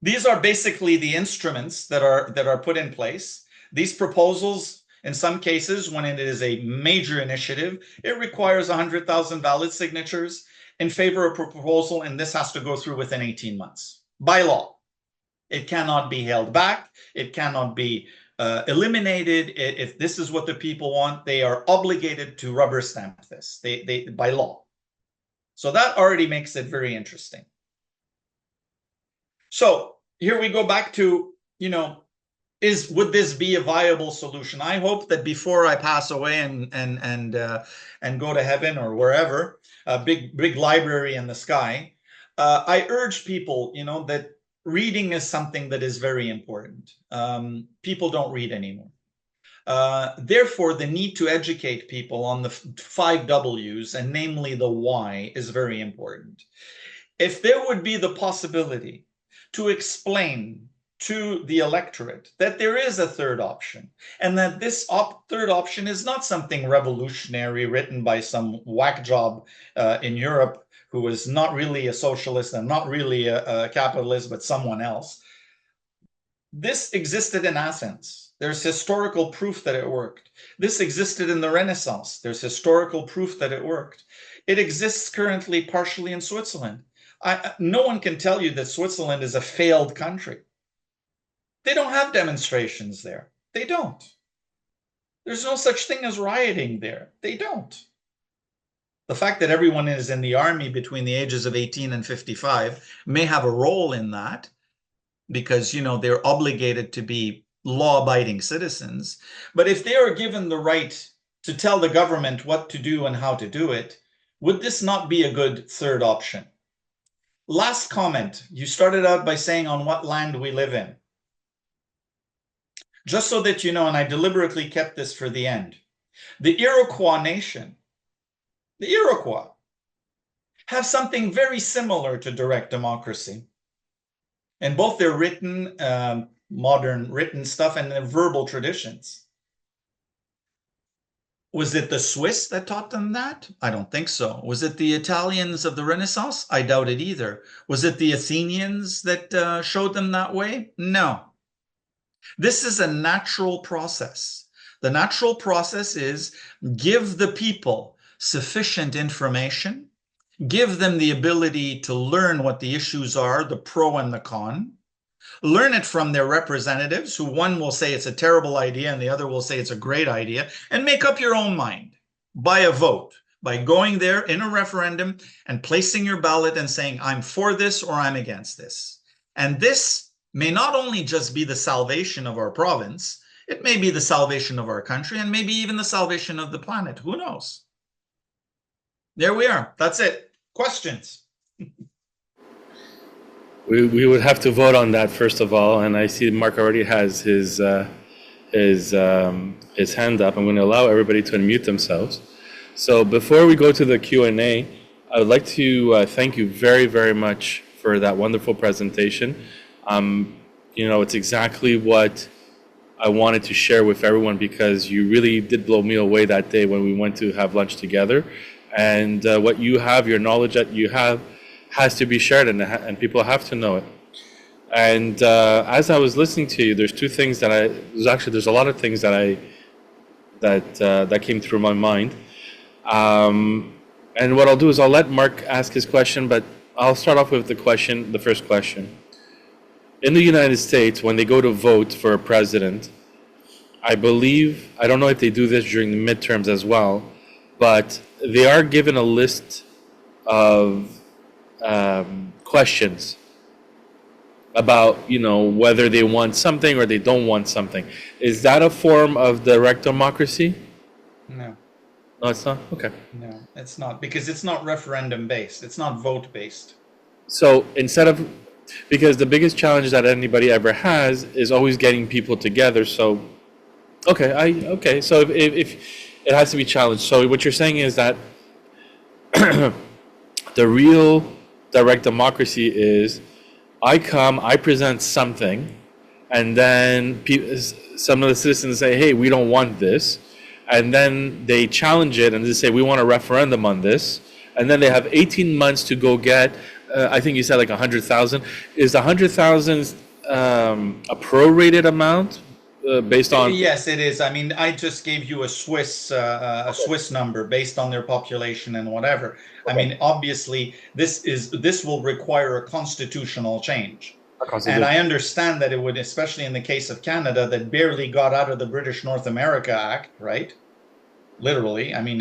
these are basically the instruments that are put in place. These proposals, in some cases, when it is a major initiative, it requires 100,000 valid signatures in favor of a proposal, and this has to go through within 18 months by law. It cannot be held back. It cannot be eliminated. If this is what the people want, they are obligated to rubber stamp this by law. So that already makes it very interesting. So here we go back to, would this be a viable solution? I hope that before I pass away and go to heaven or wherever, a big library in the sky, I urge people, that reading is something that is very important. People don't read anymore. Therefore, the need to educate people on the 5 W's, and namely the why, is very important. If there would be the possibility to explain to the electorate that there is a third option, and that this third option is not something revolutionary written by some whack job in Europe who is not really a socialist and not really a capitalist, but someone else. This existed in Athens. There's historical proof that it worked. This existed in the Renaissance. There's historical proof that it worked. It exists currently partially in Switzerland. No one can tell you that Switzerland is a failed country. They don't have demonstrations there. They don't. There's no such thing as rioting there. They don't. The fact that everyone is in the army between the ages of 18 and 55 may have a role in that, because, they're obligated to be law-abiding citizens. But if they are given the right to tell the government what to do and how to do it, would this not be a good third option? Last comment. You started out by saying on what land we live in. Just so that you know, and I deliberately kept this for the end, the Iroquois nation, the Iroquois, have something very similar to direct democracy in both their written, modern written stuff and their verbal traditions. Was it the Swiss that taught them that? I don't think so. Was it the Italians of the Renaissance? I doubt it either. Was it the Athenians that showed them that way? No. This is a natural process. The natural process is give the people sufficient information, give them the ability to learn what the issues are, the pro and the con, learn it from their representatives, who one will say it's a terrible idea and the other will say it's a great idea, and make up your own mind by a vote, by going there in a referendum and placing your ballot and saying, I'm for this or I'm against this. And this may not only just be the salvation of our province, it may be the salvation of our country, and maybe even the salvation of the planet. Who knows? There we are. That's it. Questions? We would have to vote on that first of all, and I see Mark already has his hand up. I'm going to allow everybody to unmute themselves. So before we go to the Q&A, I would like to thank you very, very much for that wonderful presentation. It's exactly what I wanted to share with everyone, because you really did blow me away that day when we went to have lunch together. And what you have, your knowledge that you have, has to be shared, and people have to know it. And as I was listening to you, there's two things there's a lot of things that came through my mind. And what I'll do is I'll let Mark ask his question, but I'll start off with the first question. In the United States, when they go to vote for a president, I don't know if they do this during the midterms as well, but they are given a list of questions about, whether they want something or they don't want something. Is that a form of direct democracy? No. No, it's not? Okay. No, it's not, because it's not referendum based. It's not vote based. So because the biggest challenge that anybody ever has is always getting people together. So, So if it has to be challenged. So what you're saying is that the real direct democracy is I present something, and then some of the citizens say, hey, we don't want this. And then they challenge it and they say, we want a referendum on this. And then they have 18 months to go get, I think you said like 100,000. Is 100,000 a prorated amount based on? Yes, it is. I mean, I just gave you a Swiss number based on their population and whatever. Okay. I mean, obviously, this will require a constitutional change. And I understand that it would, especially in the case of Canada, that barely got out of the British North America Act, right? Literally. I mean,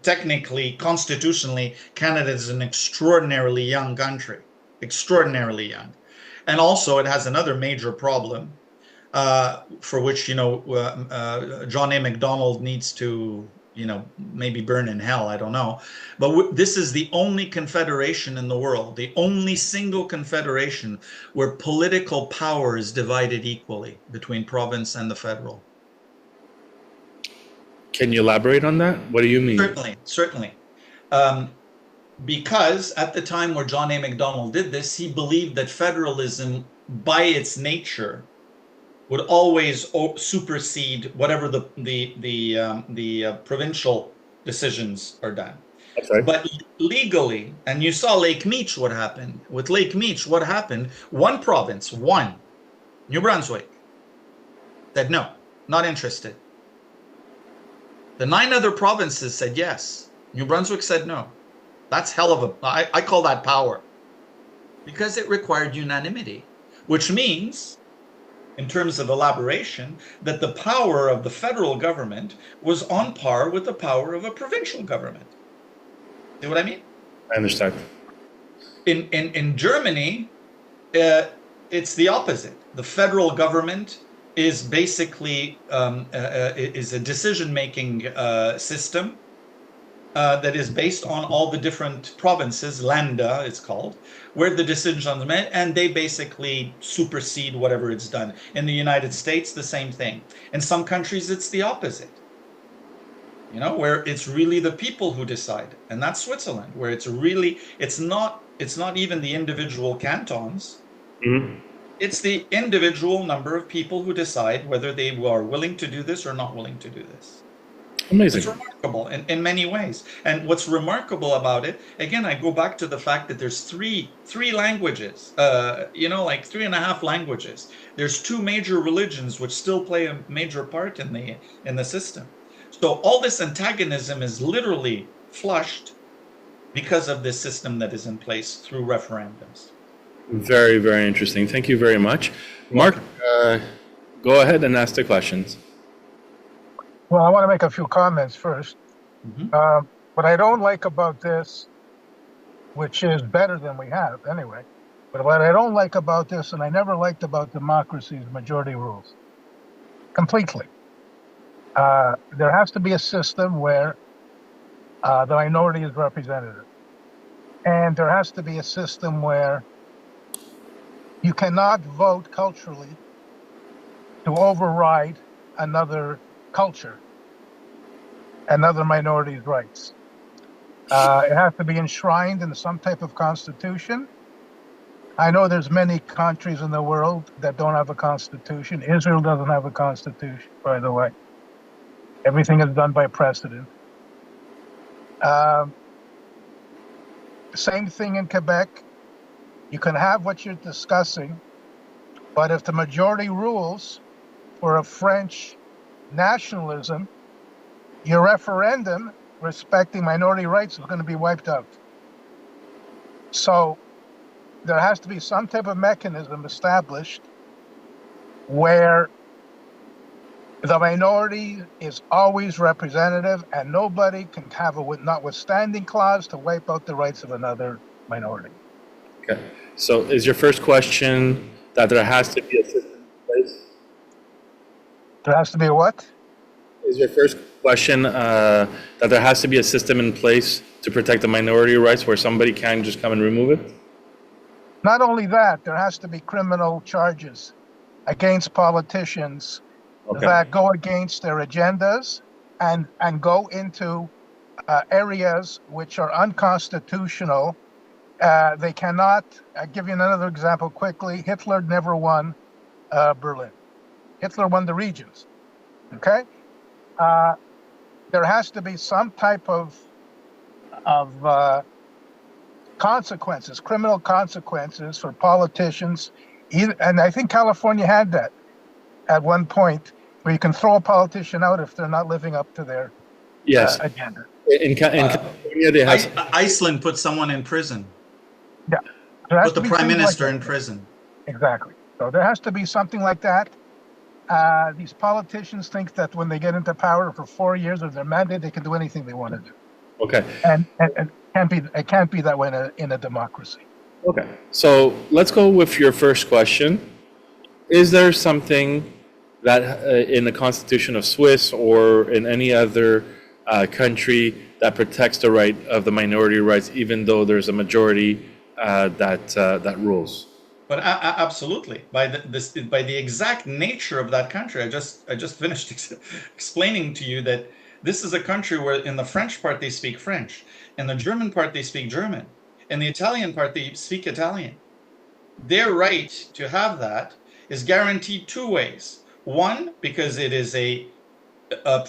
technically, constitutionally, Canada is an extraordinarily young country, extraordinarily young. And also, it has another major problem, for which, John A. Macdonald needs to, maybe burn in hell, I don't know. But this is the only confederation in the world, the only single confederation where political power is divided equally between province and the federal. Can you elaborate on that? What do you mean? Certainly. Because at the time where John A. Macdonald did this, he believed that federalism, by its nature, would always supersede whatever the provincial decisions are done. That's right. But legally, and you saw Lake Meech, what happened. With Lake Meech, what happened? One province, New Brunswick, said no, not interested. The 9 other provinces said yes. New Brunswick said no. That's hell of I call that power. Because it required unanimity, which means, in terms of elaboration, that the power of the federal government was on par with the power of a provincial government. See what I mean? I understand. In Germany, it's the opposite. The federal government is basically is a decision-making system that is based on all the different provinces, Länder it's called, where the decisions are made, and they basically supersede whatever it's done. In the United States, the same thing. In some countries, it's the opposite. Where it's really the people who decide, and that's Switzerland, where it's not even the individual cantons. Mm-hmm. It's the individual number of people who decide whether they are willing to do this or not willing to do this. Amazing. It's remarkable in many ways. And what's remarkable about it, again, I go back to the fact that there's three languages, like 3.5 languages. There's 2 major religions which still play a major part in the system. So all this antagonism is literally flushed because of this system that is in place through referendums. Very, very interesting. Thank you very much. Mark, go ahead and ask the questions. Well, I want to make a few comments first. Mm-hmm. What I don't like about this, which is better than we have anyway, But what I don't like about this, and I never liked about democracy, is majority rules. Completely. There has to be a system where the minority is represented. And there has to be a system where you cannot vote culturally to override another culture, another minority's rights. It has to be enshrined in some type of constitution. I know there's many countries in the world that don't have a constitution. Israel doesn't have a constitution, by the way. Everything is done by precedent. Same thing in Quebec. You can have what you're discussing, but if the majority rules for a French nationalism, your referendum respecting minority rights is going to be wiped out. So there has to be some type of mechanism established where the minority is always representative and nobody can have a notwithstanding clause to wipe out the rights of another minority. Okay. So is your first question that there has to be a system in place? There has to be a what? Is your first question that there has to be a system in place to protect the minority rights where somebody can just come and remove it? Not only that, there has to be criminal charges against politicians that go against their agendas and go into areas which are unconstitutional. They cannot. I'll give you another example quickly. Hitler never won Berlin. Hitler won the regions. Okay? There has to be some type of consequences, criminal consequences for politicians. And I think California had that at one point, where you can throw a politician out if they're not living up to their agenda. In California, they have Iceland put someone in prison. Yeah. Put the prime minister in prison. Exactly. So there has to be something like that. These politicians think that when they get into power for 4 years of their mandate, they can do anything they want to do. Okay. And it can't be that way in a democracy. Okay. So let's go with your first question. Is there something that in the Constitution of Swiss or in any other country that protects the right of the minority rights, even though there's a majority that rules? But absolutely, by the exact nature of that country, I just finished explaining to you that this is a country where in the French part they speak French, in the German part they speak German, in the Italian part they speak Italian. Their right to have that is guaranteed two ways. One, because it is a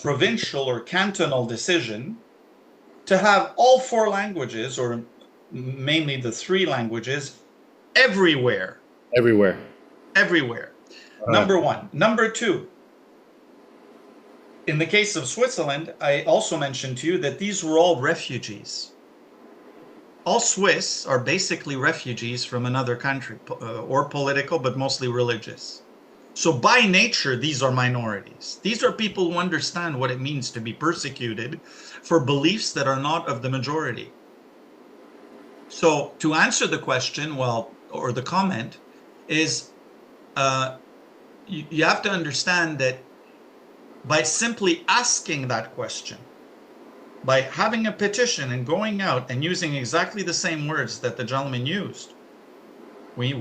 provincial or cantonal decision to have all four languages, or mainly the three languages, everywhere. Everywhere. Number one. Number two, in the case of Switzerland, I also mentioned to you that these were all refugees. All Swiss are basically refugees from another country, or political, but mostly religious. So by nature, these are minorities. These are people who understand what it means to be persecuted for beliefs that are not of the majority. So to answer the question, or the comment, is you have to understand that by simply asking that question, by having a petition and going out and using exactly the same words that the gentleman used, we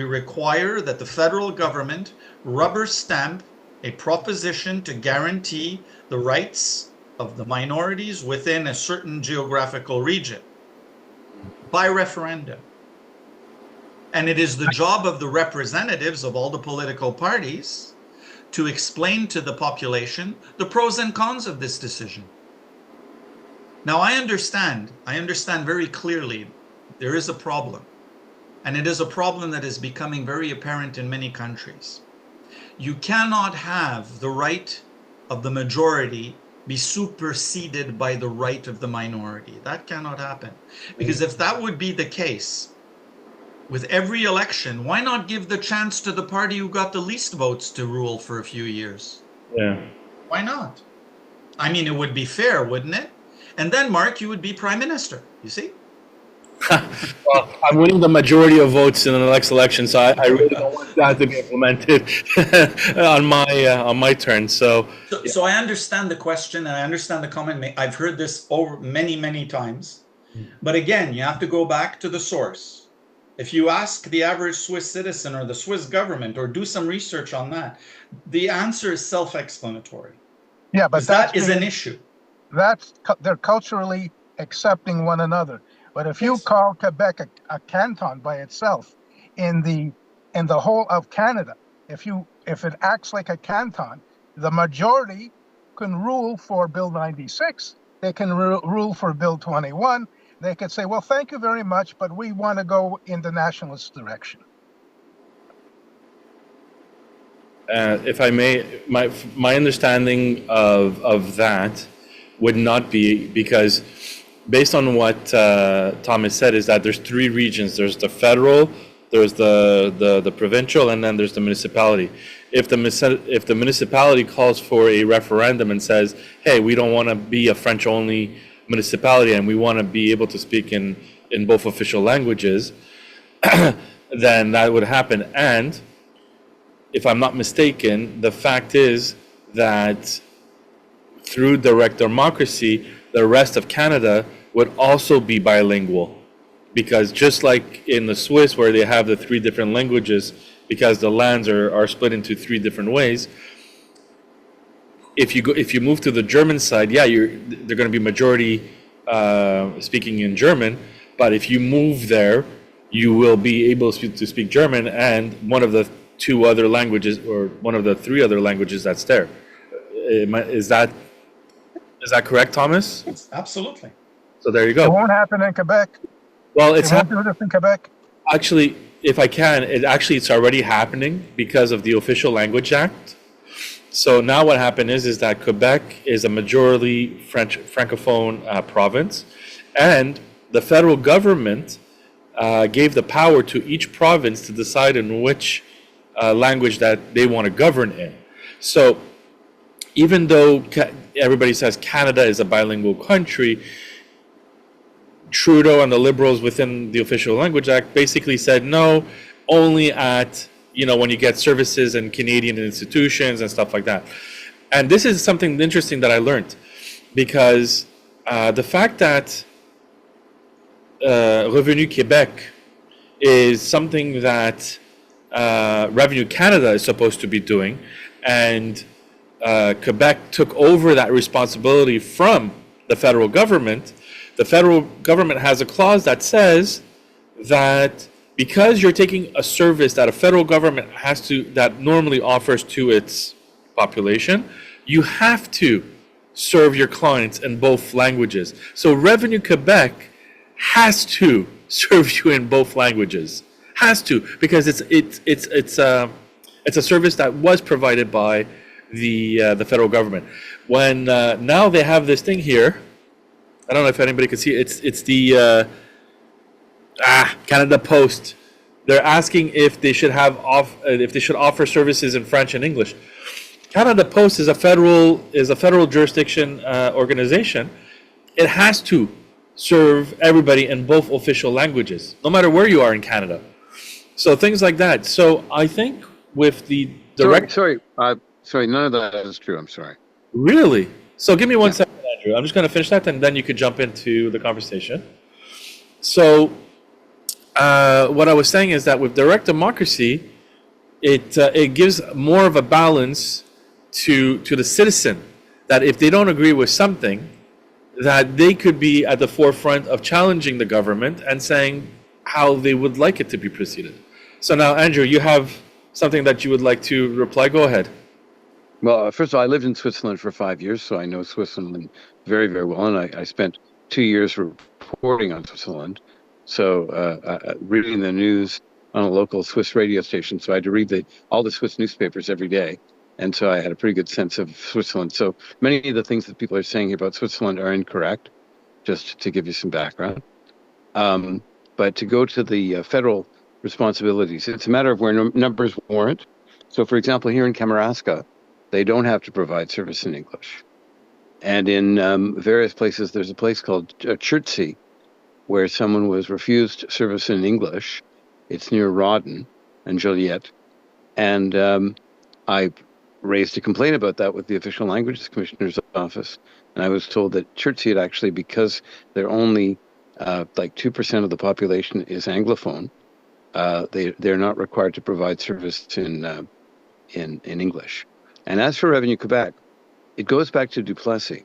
require that the federal government rubber stamp a proposition to guarantee the rights of the minorities within a certain geographical region by referendum. And it is the job of the representatives of all the political parties to explain to the population the pros and cons of this decision. Now, I understand very clearly there is a problem. And it is a problem that is becoming very apparent in many countries. You cannot have the right of the majority be superseded by the right of the minority. That cannot happen. Because if that would be the case, with every election, why not give the chance to the party who got the least votes to rule for a few years? Yeah. Why not? I mean, it would be fair, wouldn't it? And then, Mark, you would be prime minister, you see? Well, I'm winning the majority of votes in the next election, so I really don't want that to be implemented on my turn. So, So I understand the question and I understand the comment. I've heard this over many times. But again, you have to go back to the source. If you ask the average Swiss citizen or the Swiss government or do some research on that, the answer is self-explanatory. Yeah, but that is an issue. They're culturally accepting one another. But if you Yes. call Quebec a canton by itself in the whole of Canada, if it acts like a canton, the majority can rule for Bill 96. They can rule for Bill 21. They could say, well, thank you very much, but we want to go in the nationalist direction. if I may, my understanding of that would not be, because based on what Thomas said, is that there's three regions. There's the federal, there's the provincial, and then there's the municipality. If the municipality calls for a referendum and says, hey, we don't want to be a French-only municipality and we want to be able to speak in both official languages, then that would happen. And if I'm not mistaken, the fact is that through direct democracy, the rest of Canada would also be bilingual. Because just like in the Swiss, where they have the three different languages, because the lands are split into three different ways, if you move to the German side, yeah, they're going to be majority speaking in German. But if you move there, you will be able to speak German and one of the two other languages, or one of the three other languages that's there. Is that correct, Thomas? Absolutely. So there you go. It won't happen in Quebec. Well, It won't do this in Quebec. actually, if I can, it's already happening because of the Official Language Act. So now what happened is that Quebec is a majority Francophone province, and the federal government gave the power to each province to decide in which language that they want to govern in. So even though everybody says Canada is a bilingual country, Trudeau and the Liberals within the Official Language Act basically said no, only at, when you get services in Canadian institutions and stuff like that. And this is something interesting that I learned, because the fact that Revenu Québec is something that Revenue Canada is supposed to be doing, and Quebec took over that responsibility from the federal government. The federal government has a clause that says that because you're taking a service that a federal government that normally offers to its population, you have to serve your clients in both languages. So Revenue Quebec has to serve you in both languages. Has to, because it's a service that was provided by the federal government. When now they have this thing here, I don't know if anybody can see it. It's the Canada Post. They're asking if they should offer services in French and English. Canada Post is a federal jurisdiction organization. It has to serve everybody in both official languages, no matter where you are in Canada. So things like that. So I think with the direct... Sorry, none of that is true. I'm sorry. Really? So give me one second, Andrew. I'm just going to finish that, and then you could jump into the conversation. So what I was saying is that with direct democracy, it gives more of a balance to the citizen, that if they don't agree with something, that they could be at the forefront of challenging the government and saying how they would like it to be proceeded. So now, Andrew, you have something that you would like to reply. Go ahead. Well, first of all, I lived in Switzerland for 5 years, so I know Switzerland very, very well. And I spent 2 years reporting on Switzerland. So reading the news on a local Swiss radio station. So I had to read all the Swiss newspapers every day. And so I had a pretty good sense of Switzerland. So many of the things that people are saying about Switzerland are incorrect, just to give you some background. But to go to the federal responsibilities, it's a matter of where numbers warrant. So, for example, here in Kamouraska, they don't have to provide service in English. And in various places, there's a place called Chertsey, where someone was refused service in English. It's near Rawdon and Joliet. And I raised a complaint about that with the Official Languages Commissioner's office. And I was told that Chertsey had actually, because they're only like 2% of the population is Anglophone, they're not required to provide service in English. And as for Revenue Quebec, it goes back to Duplessis,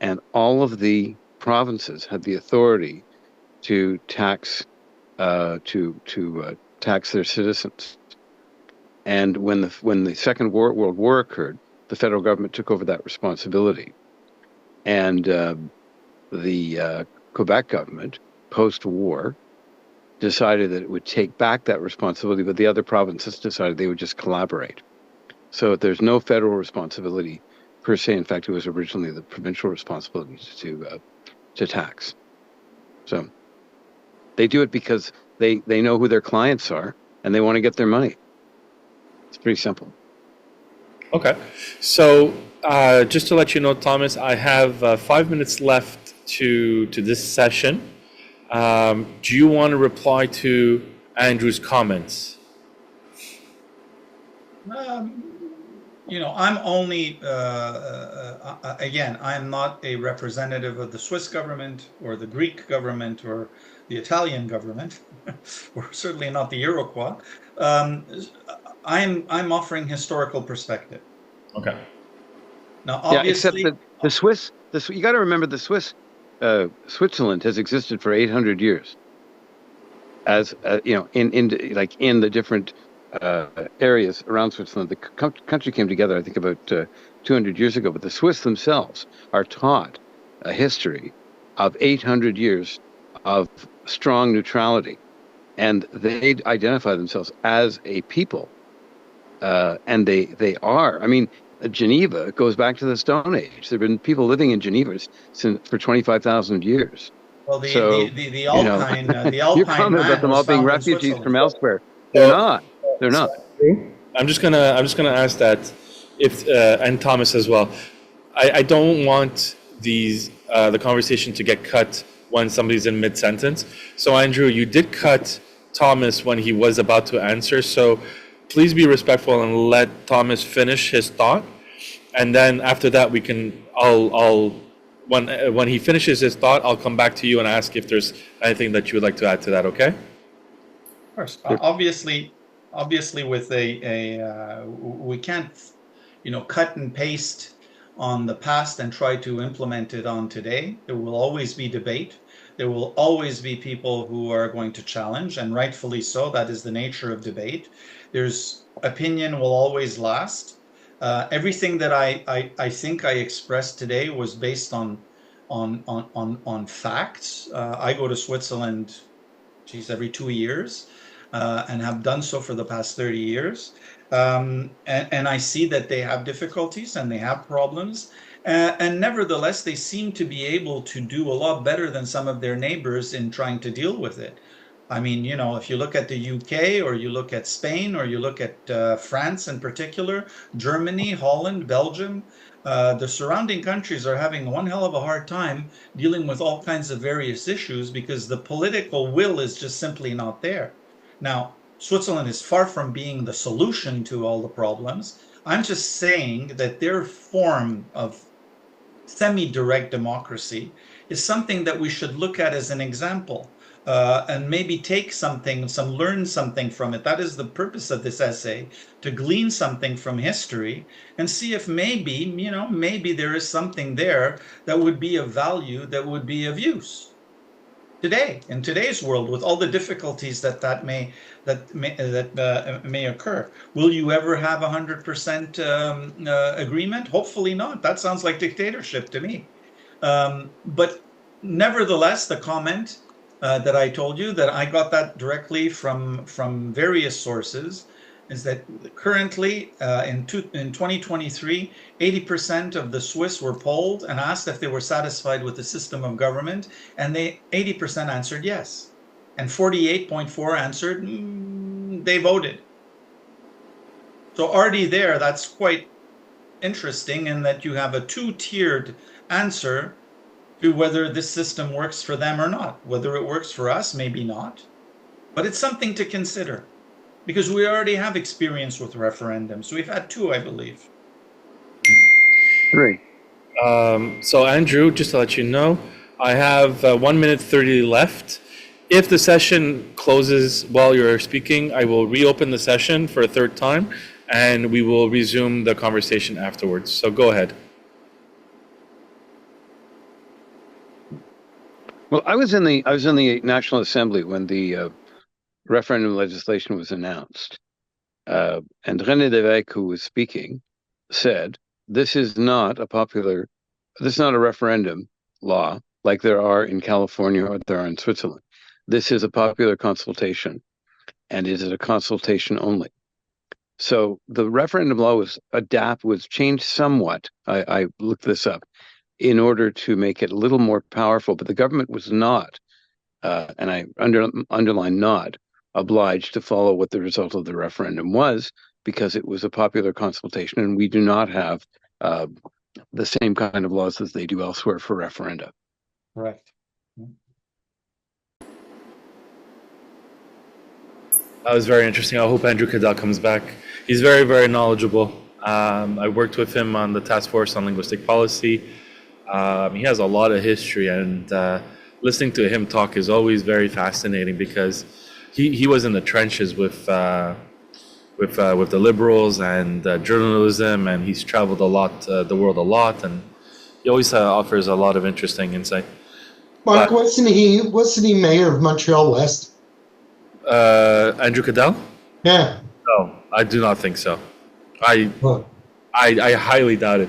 and all of the provinces had the authority to tax tax their citizens. And when the Second World War occurred, the federal government took over that responsibility, and the Quebec government, post-war, decided that it would take back that responsibility, but the other provinces decided they would just collaborate. So there's no federal responsibility per se. In fact, it was originally the provincial responsibility to tax. So they do it because they know who their clients are and they want to get their money. It's pretty simple. Okay. So just to let you know, Thomas, I have 5 minutes left to this session. Do you want to reply to Andrew's comments? I'm only, again, I'm not a representative of the Swiss government or the Greek government or the Italian government, or certainly not the Iroquois. I'm offering historical perspective. Okay. Now, obviously, except that the Swiss, you got to remember the Switzerland has existed for 800 years. As in the different areas around Switzerland, the country came together, I think, about 200 years ago. But the Swiss themselves are taught a history of 800 years of strong neutrality, and they identify themselves as a people, and they are. I mean, Geneva goes back to the Stone Age. There have been people living in Geneva for 25,000 years. Well, the Alpine, the Alpine your comment about them all being refugees from elsewhere, they're not. They're not. I'm just gonna ask that if and Thomas as well. I don't want the conversation to get cut when somebody's in mid-sentence. So Andrew, you did cut Thomas when he was about to answer. So please be respectful and let Thomas finish his thought, and then after that when he finishes his thought, I'll come back to you and ask if there's anything that you would like to add to that. Okay? Of course. Obviously, with we can't, cut and paste on the past and try to implement it on today. There will always be debate. There will always be people who are going to challenge, and rightfully so. That is the nature of debate. There's opinion will always last. Everything that I think I expressed today was based on facts. I go to Switzerland, every 2 years. And have done so for the past 30 years. And I see that they have difficulties and they have problems. And nevertheless, they seem to be able to do a lot better than some of their neighbors in trying to deal with it. I mean, if you look at the UK, or you look at Spain, or you look at France in particular, Germany, Holland, Belgium, the surrounding countries are having one hell of a hard time dealing with all kinds of various issues because the political will is just simply not there. Now, Switzerland is far from being the solution to all the problems. I'm just saying that their form of semi-direct democracy is something that we should look at as an example, and maybe take learn something from it. That is the purpose of this essay, to glean something from history and see if maybe there is something there that would be of value, that would be of use. Today, in today's world, with all the difficulties that may occur, will you ever have 100% agreement? Hopefully not. That sounds like dictatorship to me. But nevertheless, the comment that I told you, that I got that directly from various sources, is that currently in 2023, 80% of the Swiss were polled and asked if they were satisfied with the system of government, and 80% answered yes, and 48.4% answered they voted. So already there, that's quite interesting in that you have a two-tiered answer whether this system works for them or not. Whether it works for us, maybe not. But it's something to consider, because we already have experience with referendums. We've had 2, I believe. 3. So Andrew, just to let you know, I have 1 minute 30 left. If the session closes while you're speaking, I will reopen the session for a third time, and we will resume the conversation afterwards. So go ahead. Well, I was in the National Assembly when the referendum legislation was announced, and René Lévesque, who was speaking, said, "This is not a referendum law like there are in California or there are in Switzerland. This is a popular consultation, and it is a consultation only." So the referendum law was changed somewhat. I looked this up in order to make it a little more powerful, but the government was not, and I underline not, obliged to follow what the result of the referendum was, because it was a popular consultation, and we do not have the same kind of laws as they do elsewhere for referenda. Correct. That was very interesting. I hope Andrew Cadell comes back. He's very, very knowledgeable. I worked with him on the task force on linguistic policy. He has a lot of history, and listening to him talk is always very fascinating, because he was in the trenches with the liberals and journalism, and he's traveled a lot, the world a lot, and he always offers a lot of interesting insight. Mark, wasn't he mayor of Montreal West? Andrew Cadell? Yeah. No, I do not think so. I highly doubt it.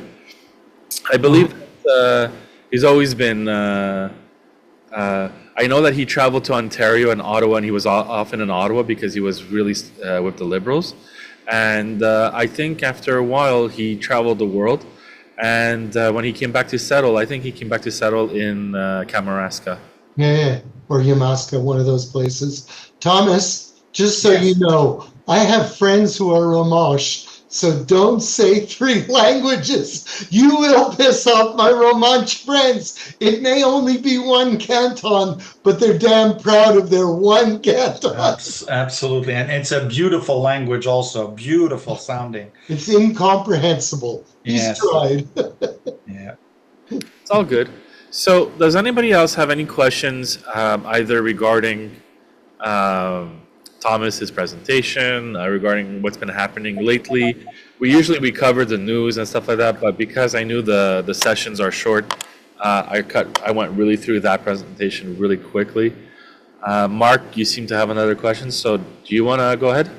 I believe that, he's always been. I know that he traveled to Ontario and Ottawa, and he was often in Ottawa because he was really with the Liberals. And I think after a while he traveled the world. And when he came back to settle, I think he came back to settle in Kamouraska. Yeah, or Yamaska, one of those places. Thomas, just so Yes. you know, I have friends who are Romanche, so don't say 3 languages. You will piss off my Romanche friends. It may only be 1 canton, but they're damn proud of their 1 canton. Absolutely. And it's a beautiful language also, beautiful sounding. It's incomprehensible. He's Yes. tried. Yeah. It's all good. So, does anybody else have any questions, either regarding Thomas's presentation, regarding what's been happening lately? We cover the news and stuff like that, but because I knew the sessions are short, I went really through that presentation really quickly. Mark, you seem to have another question, so do you want to go ahead?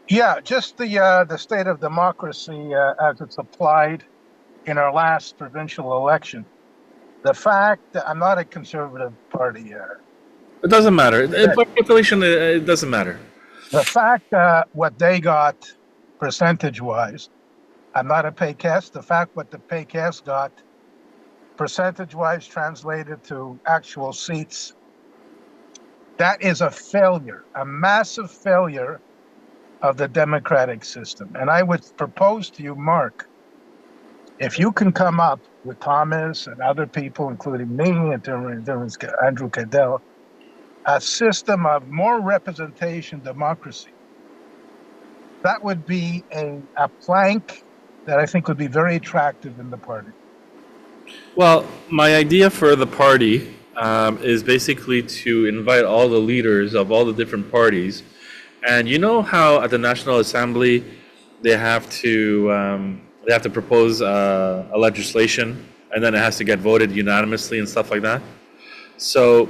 Yeah, just the state of democracy as it's applied in our last provincial election. The fact that I'm not a Conservative Party. It doesn't matter. Population, it doesn't matter. The fact what they got percentage-wise, I'm not a PayCast. The fact what the PayCast got percentage-wise translated to actual seats, that is a failure, a massive failure of the democratic system. And I would propose to you, Mark, if you can come up with Thomas and other people, including me and Andrew Cadell, a system of more representation democracy, that would be a plank that I think would be very attractive in the party. Well, my idea for the party is basically to invite all the leaders of all the different parties. And you know how at the National Assembly they have to propose a legislation, and then it has to get voted unanimously and stuff like that. So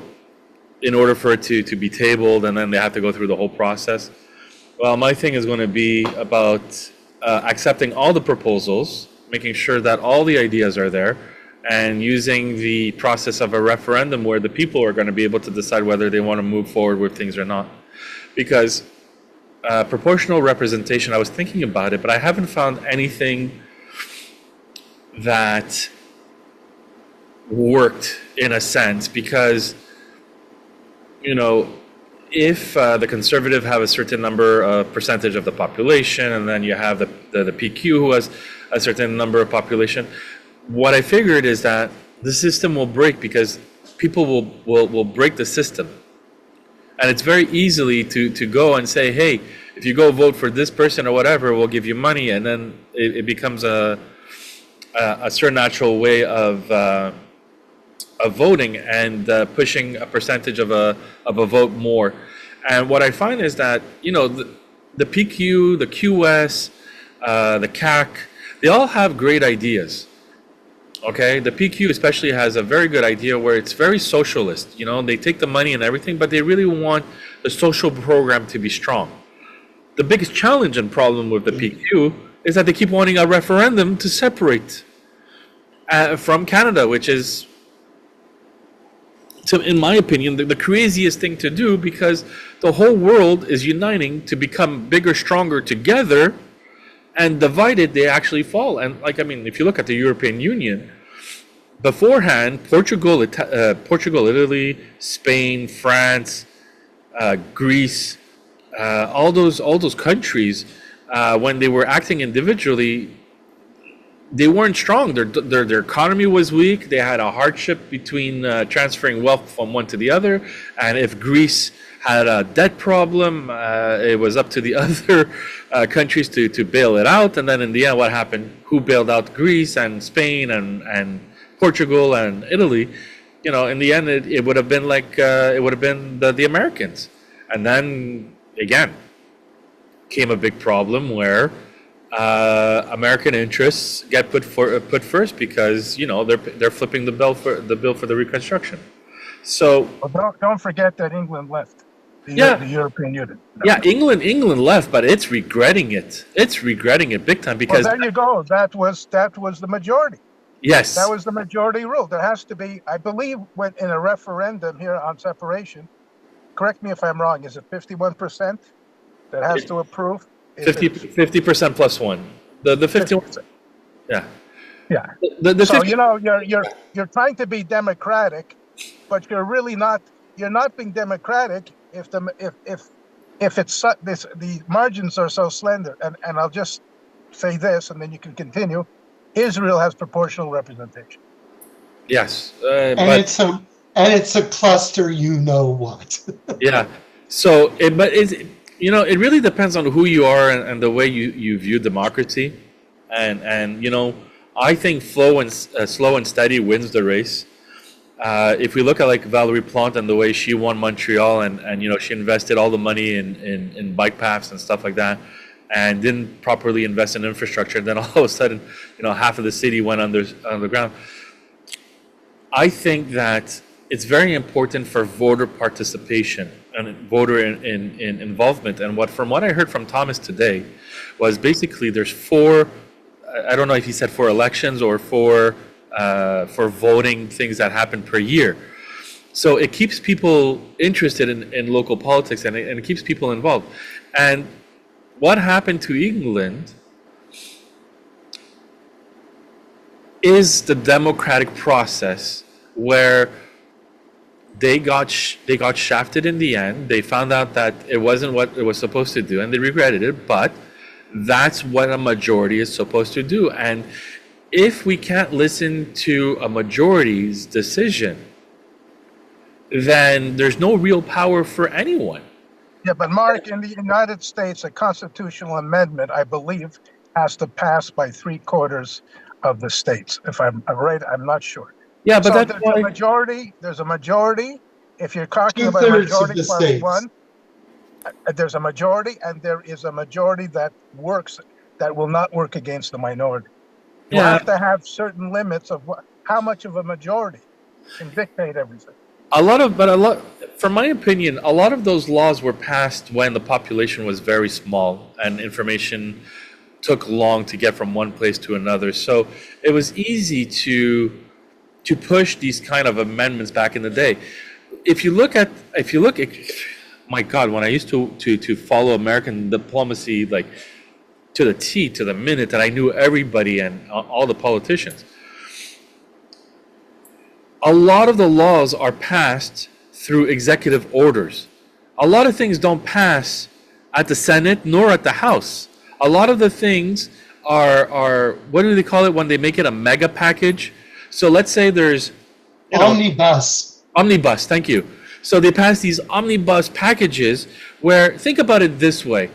in order for it to be tabled, and then they have to go through the whole process. Well, my thing is going to be about accepting all the proposals, making sure that all the ideas are there, and using the process of a referendum where the people are going to be able to decide whether they want to move forward with things or not. Because proportional representation, I was thinking about it, but I haven't found anything that worked in a sense, because you know, if the Conservative have a certain number percentage of the population, and then you have the PQ who has a certain number of population, what I figured is that the system will break because people will break the system. And it's very easily to go and say, hey, if you go vote for this person or whatever, we'll give you money. And then it becomes a supernatural way of voting and pushing a percentage of a vote more. And what I find is that, you know, the PQ, the QS, the CAC, they all have great ideas. Okay, the PQ especially has a very good idea where it's very socialist. You know, they take the money and everything, but they really want the social program to be strong. The biggest challenge and problem with the PQ is that they keep wanting a referendum to separate from Canada, which is, in my opinion, the craziest thing to do, because the whole world is uniting to become bigger, stronger together, and divided, they actually fall. And like, I mean, if you look at the European Union, beforehand, Portugal, Italy, Spain, France, Greece, all those countries, when they were acting individually, they weren't strong. Their economy was weak. They had a hardship between transferring wealth from one to the other. And if Greece had a debt problem, it was up to the other countries to bail it out. And then in the end, what happened? Who bailed out Greece and Spain and Portugal and Italy? You know, in the end, it would have been like the Americans. And then again, came a big problem where American interests get put first because, you know, they're flipping the bill for the reconstruction. So well, don't forget that England left the European Union. Yeah, England left, but it's regretting it. It's regretting it big time because. Well, there you go. That was the majority. Yes. That was the majority rule. There has to be, I believe, when in a referendum here on separation. Correct me if I'm wrong. Is it 51% that has to approve? 50% plus one. The 51%. Yeah. Yeah. The so 50, you know you're trying to be democratic, but you're really not. You're not being democratic if the margins are so slender. And I'll just say this, and then you can continue. Israel has proportional representation. Yes, and it's a cluster. You know what? Yeah. So, it really depends on who you are and the way you view democracy, and you know, I think slow and steady wins the race. If we look at like Valérie Plante and the way she won Montreal, and you know, she invested all the money in bike paths and stuff like that, and didn't properly invest in infrastructure, then all of a sudden, you know, half of the city went underground. I think that it's very important for voter participation and voter in involvement. And from what I heard from Thomas today was basically there's four, I don't know if he said 4 elections or four voting things that happen per year. So it keeps people interested in local politics, and it keeps people involved. And what happened to England is the democratic process where they got shafted in the end. They found out that it wasn't what it was supposed to do, and they regretted it, but that's what a majority is supposed to do. And if we can't listen to a majority's decision, then there's no real power for anyone. Yeah, but Mark, in the United States, a constitutional amendment, I believe, has to pass by 3/4 of the states. If I'm right, I'm not sure. Yeah, but so that's there's a majority. There's a majority. If you're talking about a majority plus one, there's a majority, and there is a majority that will not work against the minority. You have to have certain limits of how much of a majority can dictate everything. From my opinion, a lot of those laws were passed when the population was very small and information took long to get from one place to another. So it was easy to push these kind of amendments back in the day. If you look at, my God, when I used to follow American diplomacy like to the T, to the minute, and I knew everybody and all the politicians. A lot of the laws are passed through executive orders. A lot of things don't pass at the Senate nor at the House. A lot of the things are what do they call it when they make it a mega package? So let's say there's omnibus. Thank you. So they pass these omnibus packages where, think about it this way.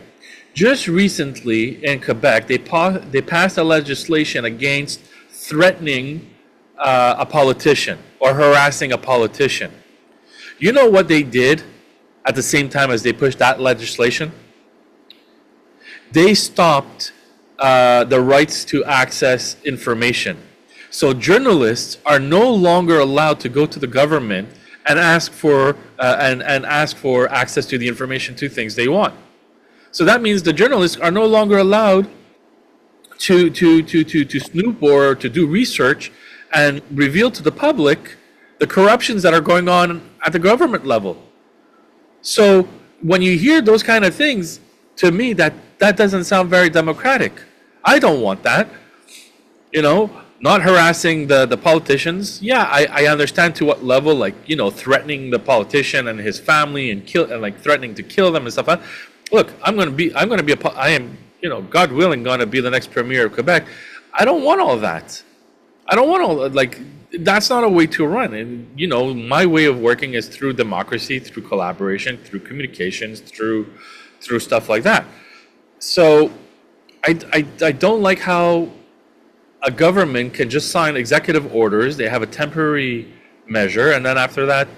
Just recently in Quebec, they passed a legislation against threatening a politician or harassing a politician. You know what they did at the same time as they pushed that legislation? They stopped the rights to access information. So journalists are no longer allowed to go to the government and ask for access to the information to things they want. So that means the journalists are no longer allowed to snoop or to do research and reveal to the public the corruptions that are going on at the government level. So when you hear those kind of things, to me, that doesn't sound very democratic. I don't want that. You know, not harassing the politicians. Yeah, I understand to what level, like, you know, threatening the politician and his family and like threatening to kill them and stuff. Look, I am, you know, God willing, going to be the next premier of Quebec. I don't want all that. I don't want all, like, that's not a way to run. And, you know, my way of working is through democracy, through collaboration, through communications, through stuff like that. So I don't like how a government can just sign executive orders. They have a temporary measure, and then after that,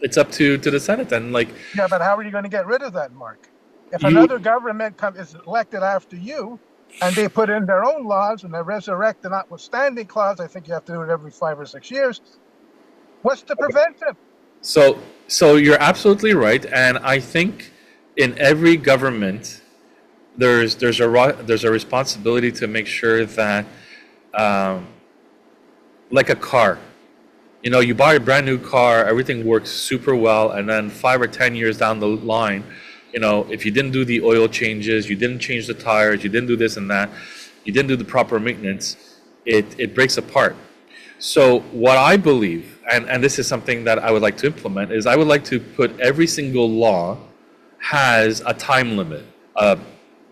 it's up to the Senate. And like, yeah, but how are you going to get rid of that, Mark? If another government is elected after you, and they put in their own laws and they resurrect the notwithstanding clause, I think you have to do it every 5 or 6 years. What's to prevent them? So you're absolutely right, and I think in every government, there's a responsibility to make sure that, like a car, you know, you buy a brand new car, everything works super well, and then 5 or 10 years down the line, you know, if you didn't do the oil changes, you didn't change the tires, you didn't do this and that, you didn't do the proper maintenance, it breaks apart. So what I believe, and this is something that I would like to implement, is I would like to put every single law has a time limit,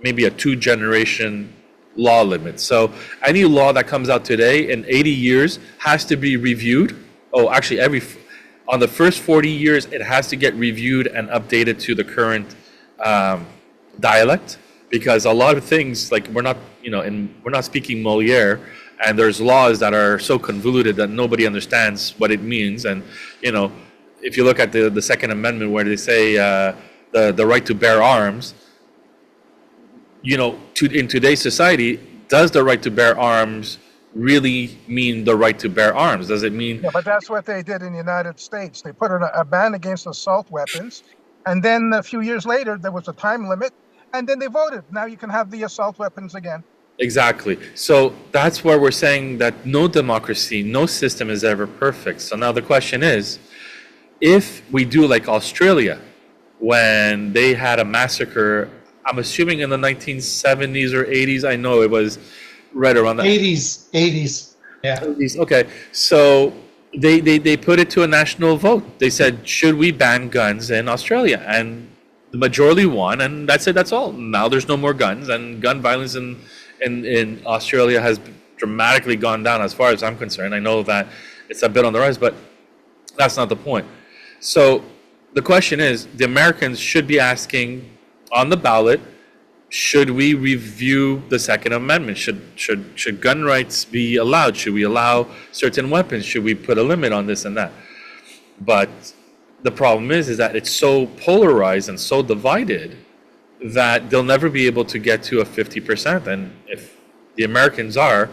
maybe a 2-generation law limit. So any law that comes out today in 80 years has to be reviewed. Oh, actually, on the first 40 years, it has to get reviewed and updated to the current dialect, because a lot of things, like, we're not speaking Moliere, and there's laws that are so convoluted that nobody understands what it means. And, you know, if you look at the Second Amendment, where they say the right to bear arms, you know, in today's society, does the right to bear arms really mean the right to bear arms? Does it mean? Yeah, but that's what they did in the United States. They put a ban against assault weapons, and then a few years later, there was a time limit, and then they voted. Now you can have the assault weapons again. Exactly. So that's where we're saying that no democracy, no system is ever perfect. So now the question is, if we do like Australia, when they had a massacre, I'm assuming in the 1970s or 80s, I know it was right around that. 80s. Yeah. 80s, okay. So they put it to a national vote. They said, should we ban guns in Australia? And the majority won, and that's it, that's all. Now there's no more guns, and gun violence in Australia has dramatically gone down as far as I'm concerned. I know that it's a bit on the rise, but that's not the point. So the question is, the Americans should be asking on the ballot, should we review the Second Amendment? Should gun rights be allowed? Should we allow certain weapons? Should we put a limit on this and that? But the problem is that it's so polarized and so divided that they'll never be able to get to a 50%. And if the Americans are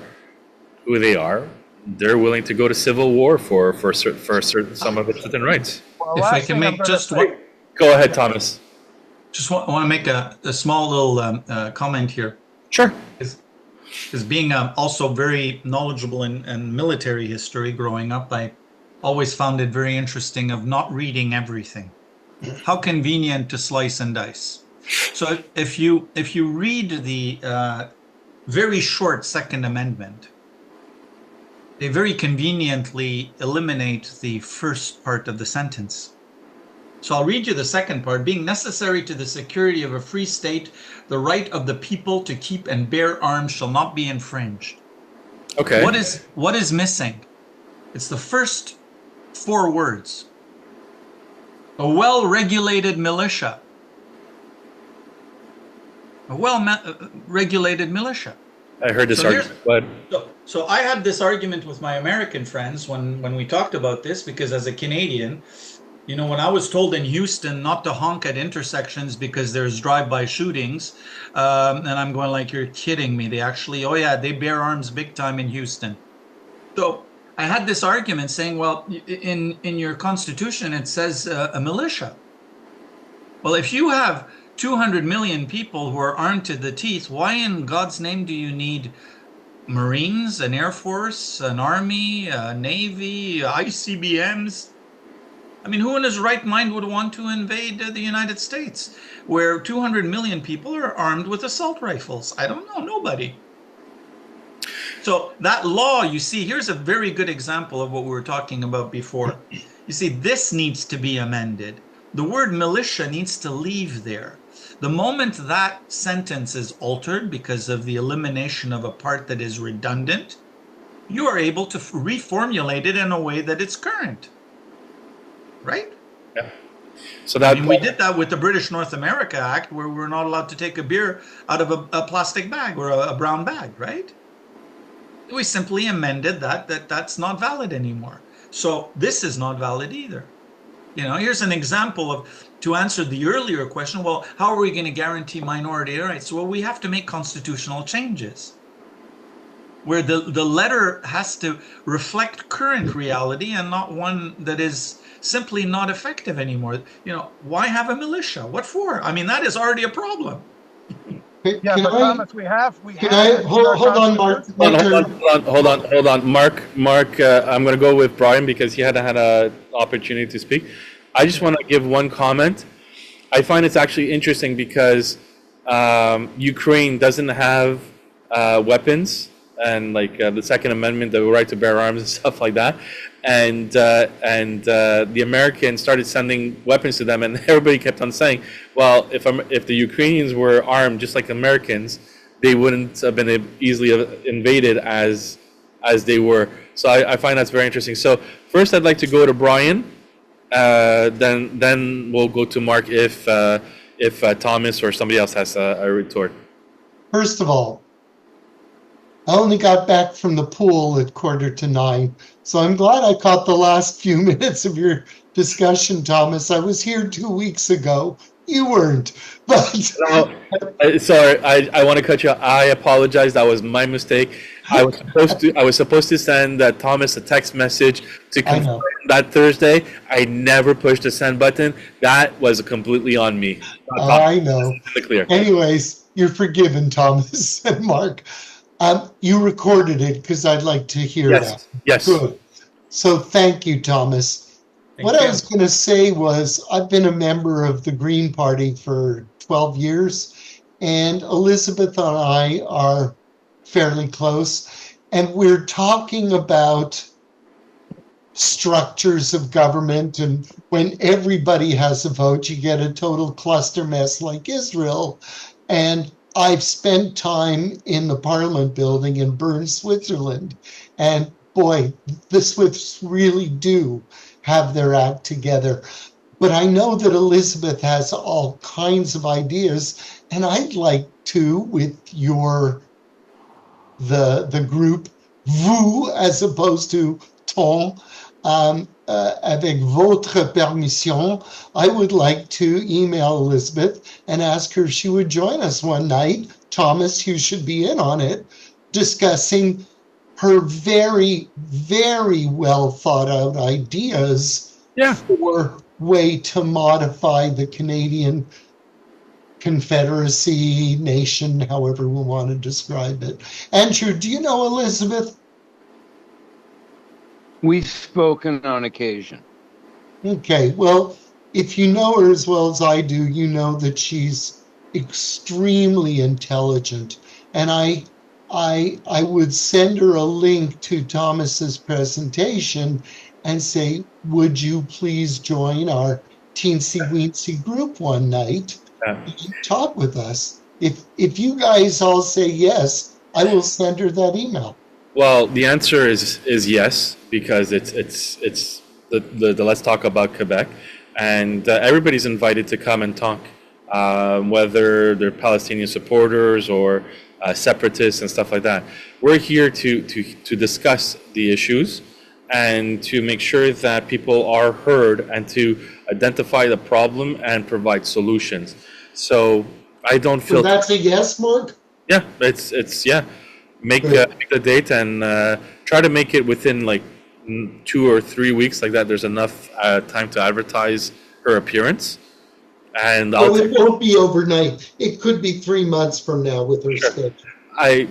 who they are, they're willing to go to civil war for certain some of its certain rights. Well, If I can make just one, Go ahead, Thomas. I want to make a small little comment here. Sure. As being also very knowledgeable in military history growing up, I always found it very interesting of not reading everything. How convenient to slice and dice. So if you read the very short Second Amendment, they very conveniently eliminate the first part of the sentence. So I'll read you the second part. Being necessary to the security of a free state, the right of the people to keep and bear arms shall not be infringed. Okay. What is missing? It's the first 4 words. A well-regulated militia. A well-regulated militia. I heard this argument, but So I had this argument with my American friends when we talked about this, because as a Canadian, you know, when I was told in Houston not to honk at intersections because there's drive-by shootings, and I'm going like, you're kidding me. They actually, oh yeah, they bear arms big time in Houston. So I had this argument saying, well, in your Constitution, it says a militia. Well, if you have 200 million people who are armed to the teeth, why in God's name do you need Marines, an Air Force, an Army, a Navy, ICBMs? I mean, who in his right mind would want to invade the United States, where 200 million people are armed with assault rifles? I don't know, nobody. So that law, you see, here's a very good example of what we were talking about before. You see, this needs to be amended. The word militia needs to leave there. The moment that sentence is altered because of the elimination of a part that is redundant, you are able to reformulate it in a way that it's current. Right? yeah. So that we did that with the British North America Act, where we're not allowed to take a beer out of a plastic bag or a brown bag, right? We simply amended that's not valid anymore. So this is not valid either. You know, here's an example of, to answer the earlier question, well, how are we going to guarantee minority rights? Well, we have to make constitutional changes where the letter has to reflect current reality and not one that is simply not effective anymore. You know, why have a militia? What for? I mean, that is already a problem. Yeah, but Thomas, we have. Hold on, Mark. Hold on. Mark, I'm going to go with Brian because he hadn't had an opportunity to speak. I just want to give one comment. I find it's actually interesting because Ukraine doesn't have weapons and like the Second Amendment, the right to bear arms and stuff like that. And the Americans started sending weapons to them, and everybody kept on saying, well, if the Ukrainians were armed just like Americans, they wouldn't have been easily invaded as they were. So I find that's very interesting. So first I'd like to go to Brian, then we'll go to Mark if Thomas or somebody else has a retort. First of all, I only got back from the pool at 8:45, so I'm glad I caught the last few minutes of your discussion, Thomas. I was here 2 weeks ago. You weren't, but sorry, I want to cut you off. I apologize. That was my mistake. I was supposed to send Thomas a text message to confirm that Thursday. I never pushed the send button. That was completely on me. I know. Clear. Anyways, you're forgiven, Thomas and Mark. You recorded it because I'd like to hear that. Yes. Good. So thank you, Thomas. What I was going to say was I've been a member of the Green Party for 12 years, and Elizabeth and I are fairly close, and we're talking about structures of government, and when everybody has a vote, you get a total cluster mess like Israel. And I've spent time in the Parliament building in Bern, Switzerland, and boy, the Swiss really do have their act together. But I know that Elizabeth has all kinds of ideas, and I'd like to, with the group, vous, as opposed to ton, avec votre permission, I would like to email Elizabeth and ask her if she would join us one night. Thomas, you should be in on it, discussing her very, very well thought out ideas for way to modify the Canadian Confederacy, nation, however we want to describe it. Andrew, do you know Elizabeth? We've spoken on occasion. Okay, well, if you know her as well as I do, you know that she's extremely intelligent. And I would send her a link to Thomas's presentation and say, would you please join our teensy weensy group one night and talk with us? If you guys all say yes, I will send her that email. Well, the answer is yes, because it's the Let's Talk About Quebec, and everybody's invited to come and talk, whether they're Palestinian supporters or separatists and stuff like that. We're here to discuss the issues and to make sure that people are heard and to identify the problem and provide solutions. So I don't So feel. that's a yes, Mark? Yeah, it's yeah. Make Great. make the date and try to make it within like 2 or 3 weeks, like that. There's enough time to advertise her appearance, and Oh, it won't be overnight. It could be 3 months from now with her Sure. schedule.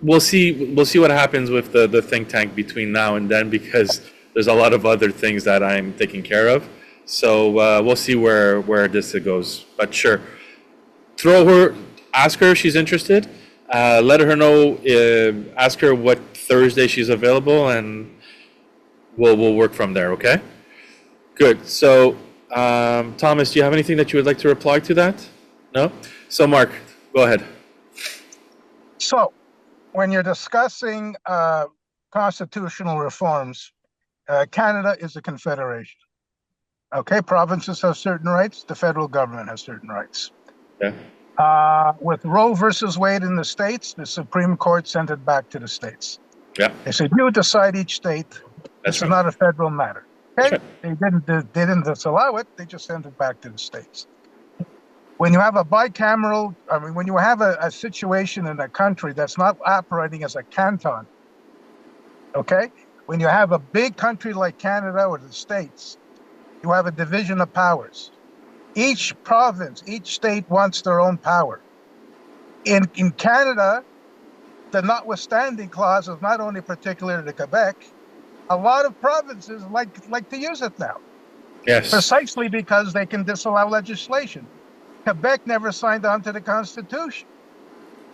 we'll see what happens with the think tank between now and then, because there's a lot of other things that I'm taking care of. So we'll see where this goes. But sure, ask her if she's interested. Let her know. Ask her what Thursday she's available, and we'll work from there. Okay. Good. So, Thomas, do you have anything that you would like to reply to that? No. So, Mark, go ahead. So, when you're discussing constitutional reforms, Canada is a confederation. Okay, provinces have certain rights. The federal government has certain rights. Yeah. With Roe versus Wade in the states, the Supreme Court sent it back to the states. Yeah. They said, you decide each state. That's This right. is not a federal matter. Okay? That's right. They didn't disallow it. They just sent it back to the states. When you have a bicameral, when you have a situation in a country that's not operating as a canton, okay? When you have a big country like Canada or the States, you have a division of powers. Each province, each state wants their own power. In Canada, the notwithstanding clause is not only particular to Quebec, a lot of provinces like to use it now, Yes. precisely because they can disallow legislation. Quebec never signed on to the Constitution.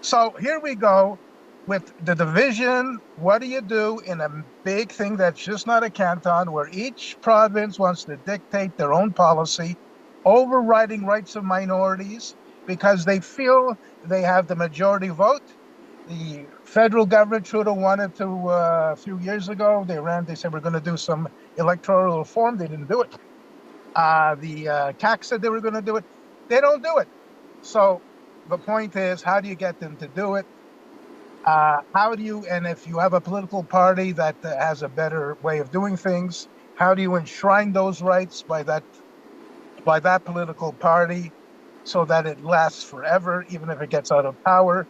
So here we go with the division. What do you do in a big thing that's just not a canton, where each province wants to dictate their own policy, overriding rights of minorities because they feel they have the majority vote? The federal government, Trudeau wanted to, a few years ago, they said we're going to do some electoral reform. They didn't do it. The CAC said they were going to do it. They don't do it. So the point is, how do you get them to do it? And if you have a political party that has a better way of doing things, how do you enshrine those rights by that political party so that it lasts forever, even if it gets out of power?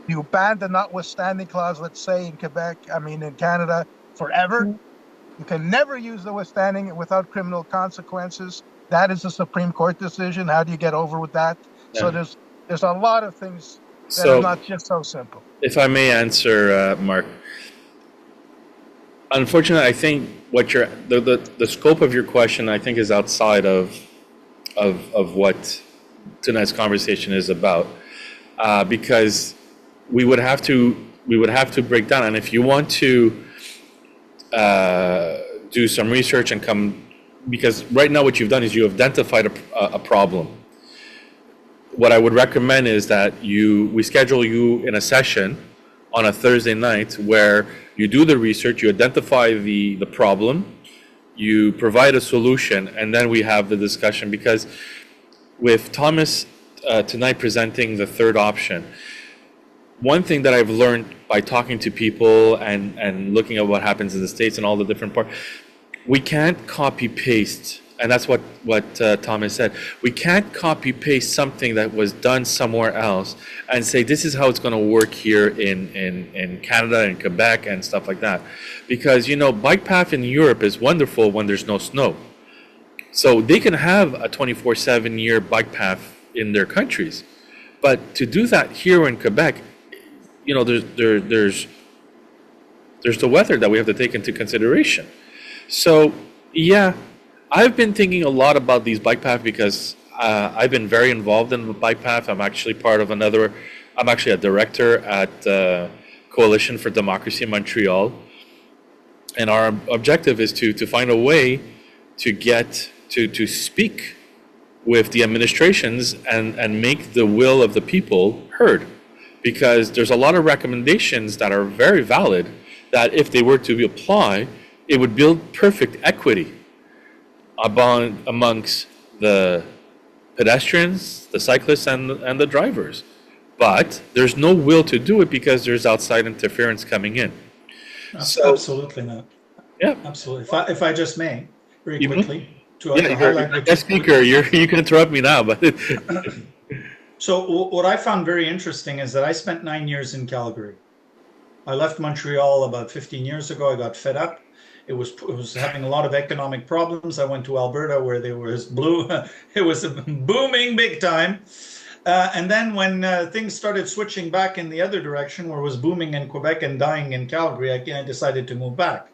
You ban the notwithstanding clause, let's say in Canada, forever. You can never use the withstanding without criminal consequences. That is a Supreme Court decision. How do you get over with that? Yeah. So there's a lot of things that So, are not just so simple. if I may answer, Mark, unfortunately, I think what the scope of your question, I think, is outside of what tonight's conversation is about, because we would have to break down, and if you want to do some research and come, because right now what you've done is you have identified a problem. What I would recommend is that we schedule you in a session on a Thursday night where you do the research, you identify the problem, you provide a solution, and then we have the discussion. Because with Thomas tonight presenting the third option, one thing that I've learned by talking to people and looking at what happens in the States and all the different parts, we can't copy paste, and that's what Thomas said. We can't copy paste something that was done somewhere else and say this is how it's going to work here in Canada and Quebec and stuff like that, because bike path in Europe is wonderful when there's no snow, so they can have a 24/7 year bike path in their countries, but to do that here in Quebec, there's the weather that we have to take into consideration. So, yeah, I've been thinking a lot about these bike paths because I've been very involved in the bike path. I'm actually I'm actually a director at Coalition for Democracy in Montreal. And our objective is to find a way to get to speak with the administrations and make the will of the people heard. because there's a lot of recommendations that are very valid that if they were to apply, it would build perfect equity amongst the pedestrians, the cyclists, and the drivers. But there's no will to do it because there's outside interference coming in. So, Absolutely not. yeah. Absolutely. If I just may, very quickly, to Yeah, highlight you're a guest speaker. You can interrupt me now, but So what I found very interesting is that I spent 9 years in Calgary. I left Montreal about 15 years ago. I got fed up. It was having a lot of economic problems. I went to Alberta where there was it was booming big time. And then when things started switching back in the other direction, where it was booming in Quebec and dying in Calgary, I decided to move back.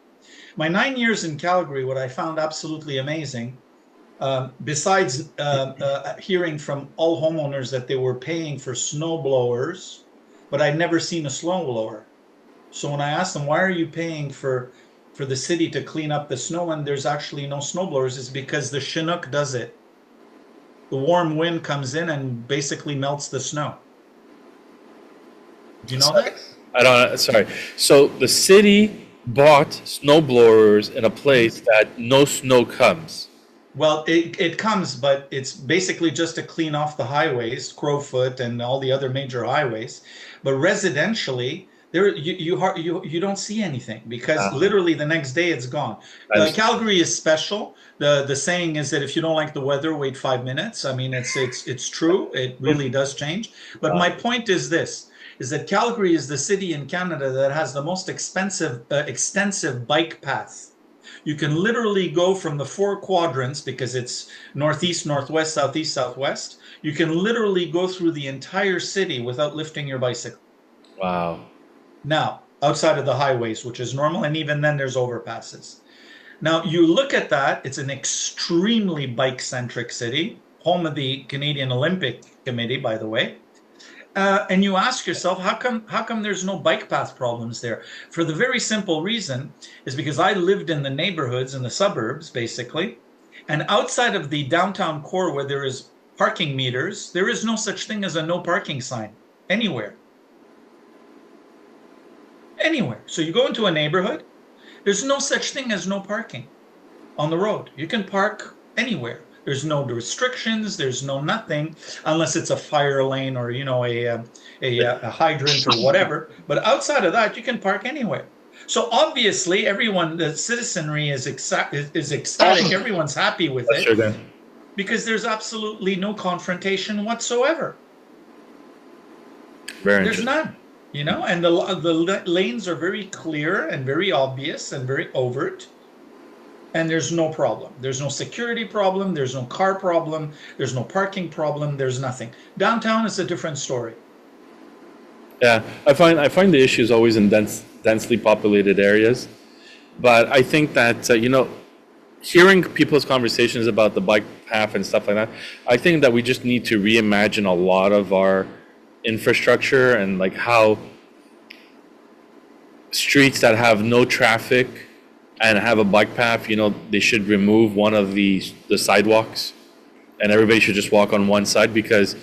My 9 years in Calgary, what I found absolutely amazing, besides hearing from all homeowners that they were paying for snow blowers, but I'd never seen a snow blower. So when I asked them, why are you paying for the city to clean up the snow and there's actually no snow blowers, it's because the Chinook does it. The warm wind comes in and basically melts the snow. Do you know that? I don't. Sorry. So the city bought snow blowers in a place that no snow comes. Well, it comes, but it's basically just to clean off the highways, Crowfoot and all the other major highways. But residentially, there you don't see anything because literally the next day it's gone. Calgary is special. The saying is that if you don't like the weather, wait 5 minutes. I mean, it's true. It really does change. But my point is this: is that Calgary is the city in Canada that has the most extensive bike path. You can literally go from the 4 quadrants because it's northeast, northwest, southeast, southwest. You can literally go through the entire city without lifting your bicycle. Wow. Now, outside of the highways, which is normal, and even then there's overpasses. Now, you look at that, it's an extremely bike-centric city, home of the Canadian Olympic Committee, by the way. And you ask yourself, how come there's no bike path problems there? For the very simple reason is because I lived in the neighborhoods in the suburbs, basically, and outside of the downtown core where there is parking meters, there is no such thing as a no parking sign anywhere. Anywhere. So you go into a neighborhood, there's no such thing as no parking on the road. You can park anywhere. There's no restrictions. There's no nothing, unless it's a fire lane or a hydrant or whatever. But outside of that, you can park anywhere. So obviously, everyone, the citizenry is ecstatic. Everyone's happy with it Sure, because there's absolutely no confrontation whatsoever. there's none. And the lanes are very clear and very obvious and very overt. And there's no problem. There's no security problem. There's no car problem. There's no parking problem. There's nothing. Downtown is a different story. Yeah, I find the issues always in densely populated areas, but I think that hearing people's conversations about the bike path and stuff like that, I think that we just need to reimagine a lot of our infrastructure and like how streets that have no traffic and have a bike path, they should remove one of the sidewalks and everybody should just walk on one side because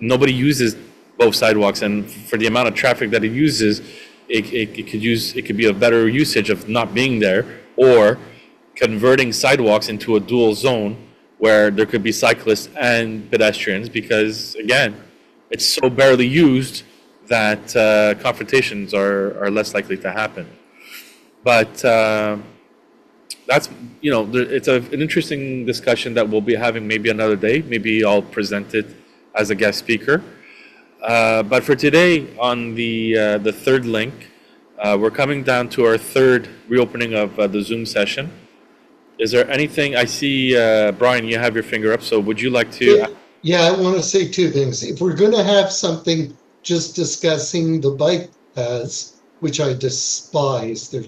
nobody uses both sidewalks, and for the amount of traffic that it uses, it could be a better usage of not being there or converting sidewalks into a dual zone where there could be cyclists and pedestrians because again, it's so barely used that confrontations are less likely to happen. But that's, it's an interesting discussion that we'll be having maybe another day. Maybe I'll present it as a guest speaker. But for today, on the third link, we're coming down to our third reopening of the Zoom session. Is there anything, I see, Brian, you have your finger up, so would you like to? Yeah, I want to say 2 things. If we're going to have something just discussing the bike paths, which I despise, they're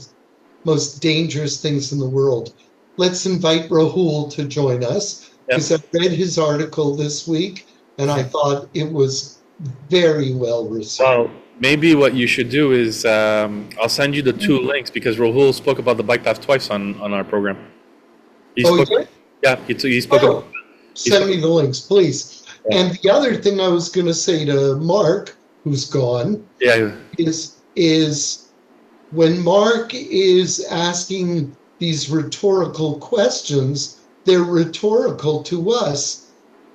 most dangerous things in the world, let's invite Rahul to join us, because I read his article this week, and I thought it was very well received. Well, maybe what you should do is I'll send you the 2 links because Rahul spoke about the bike path twice on our program. He spoke Send me the links, please. Yeah. And the other thing I was going to say to Mark who's gone, Yeah. is when Mark is asking these rhetorical questions, they're rhetorical to us,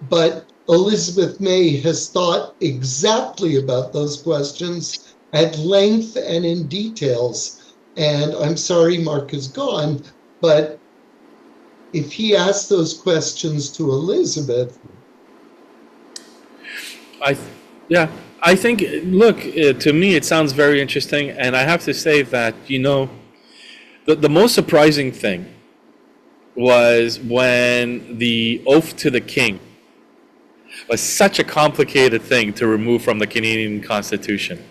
but Elizabeth May has thought exactly about those questions at length and in details. And I'm sorry Mark is gone, but if he asked those questions to Elizabeth, Yeah, I think, look, to me, it sounds very interesting. And I have to say that, the most surprising thing was when the oath to the king was such a complicated thing to remove from the Canadian Constitution.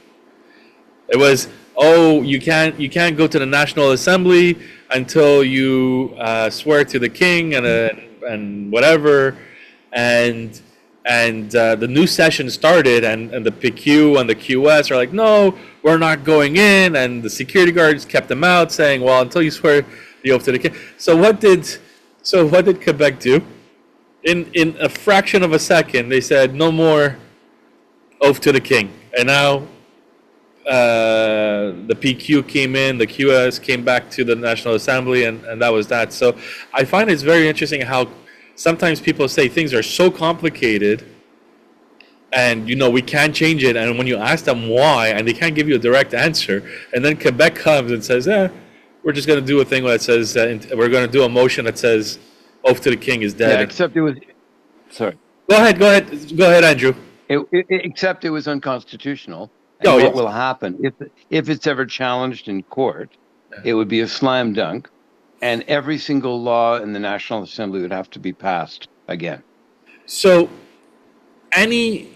It was, oh, you can't go to the National Assembly until you swear to the king and whatever, and the new session started, and the PQ and the QS are like, no, we're not going in, and the security guards kept them out, saying, well, until you swear the oath to the king. So what did Quebec do? In a fraction of a second, they said no more oath to the king, and now the PQ came in, the QS came back to the National Assembly, and that was that. So I find it's very interesting how sometimes people say things are so complicated and we can't change it, and when you ask them why, and they can't give you a direct answer, and then Quebec comes and says, we're just going to do a thing that says we're going to do a motion that says oath to the king is dead. Yeah, except it was, sorry. Go ahead, Andrew. Except it was unconstitutional. And what will happen if it's ever challenged in court? It would be a slam dunk, and every single law in the National Assembly would have to be passed again. So, any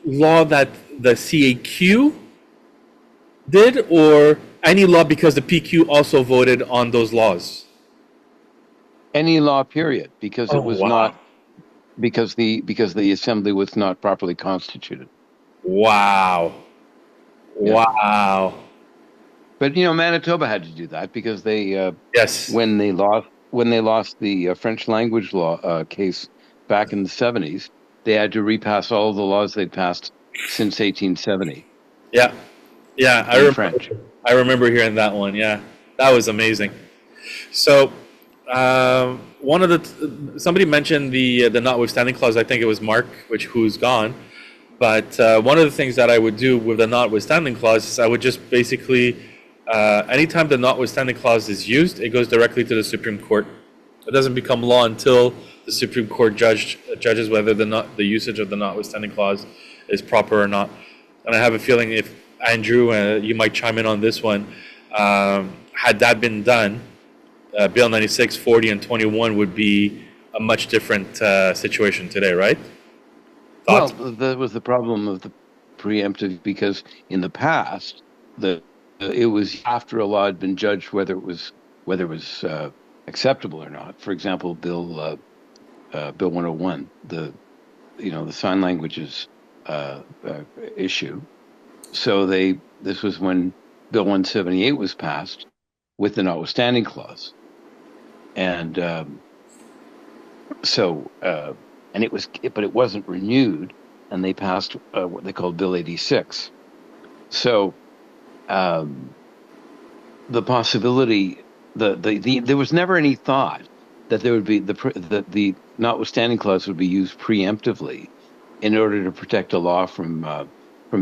law that the CAQ did, or any law because the PQ also voted on those laws? Any law, period, because it was wow. not, because the Assembly was not properly constituted. Wow. Yeah. Wow. But Manitoba had to do that because they yes, when they lost the French language law case back in the 70s, they had to repass all of the laws they'd passed since 1870. Yeah, I remember. French. I remember hearing that one. Yeah, that was amazing. So, somebody mentioned the notwithstanding clause. I think it was Mark, who's gone. But one of the things that I would do with the notwithstanding clause is I would just basically, anytime the notwithstanding clause is used, it goes directly to the Supreme Court. It doesn't become law until the Supreme Court judges whether the usage of the notwithstanding clause is proper or not. And I have a feeling, if Andrew, you might chime in on this one, had that been done, Bill 96, 40, and 21 would be a much different situation today, right? Thoughts? Well, that was the problem of the preemptive, because in the past, it was after a law had been judged whether it was acceptable or not. For example, Bill 101, the sign languages issue. So this was when Bill 178 was passed with the notwithstanding clause, and but it wasn't renewed, and they passed what they called Bill 86. So the possibility, there was never any thought that there would be the notwithstanding clause would be used preemptively in order to protect a law from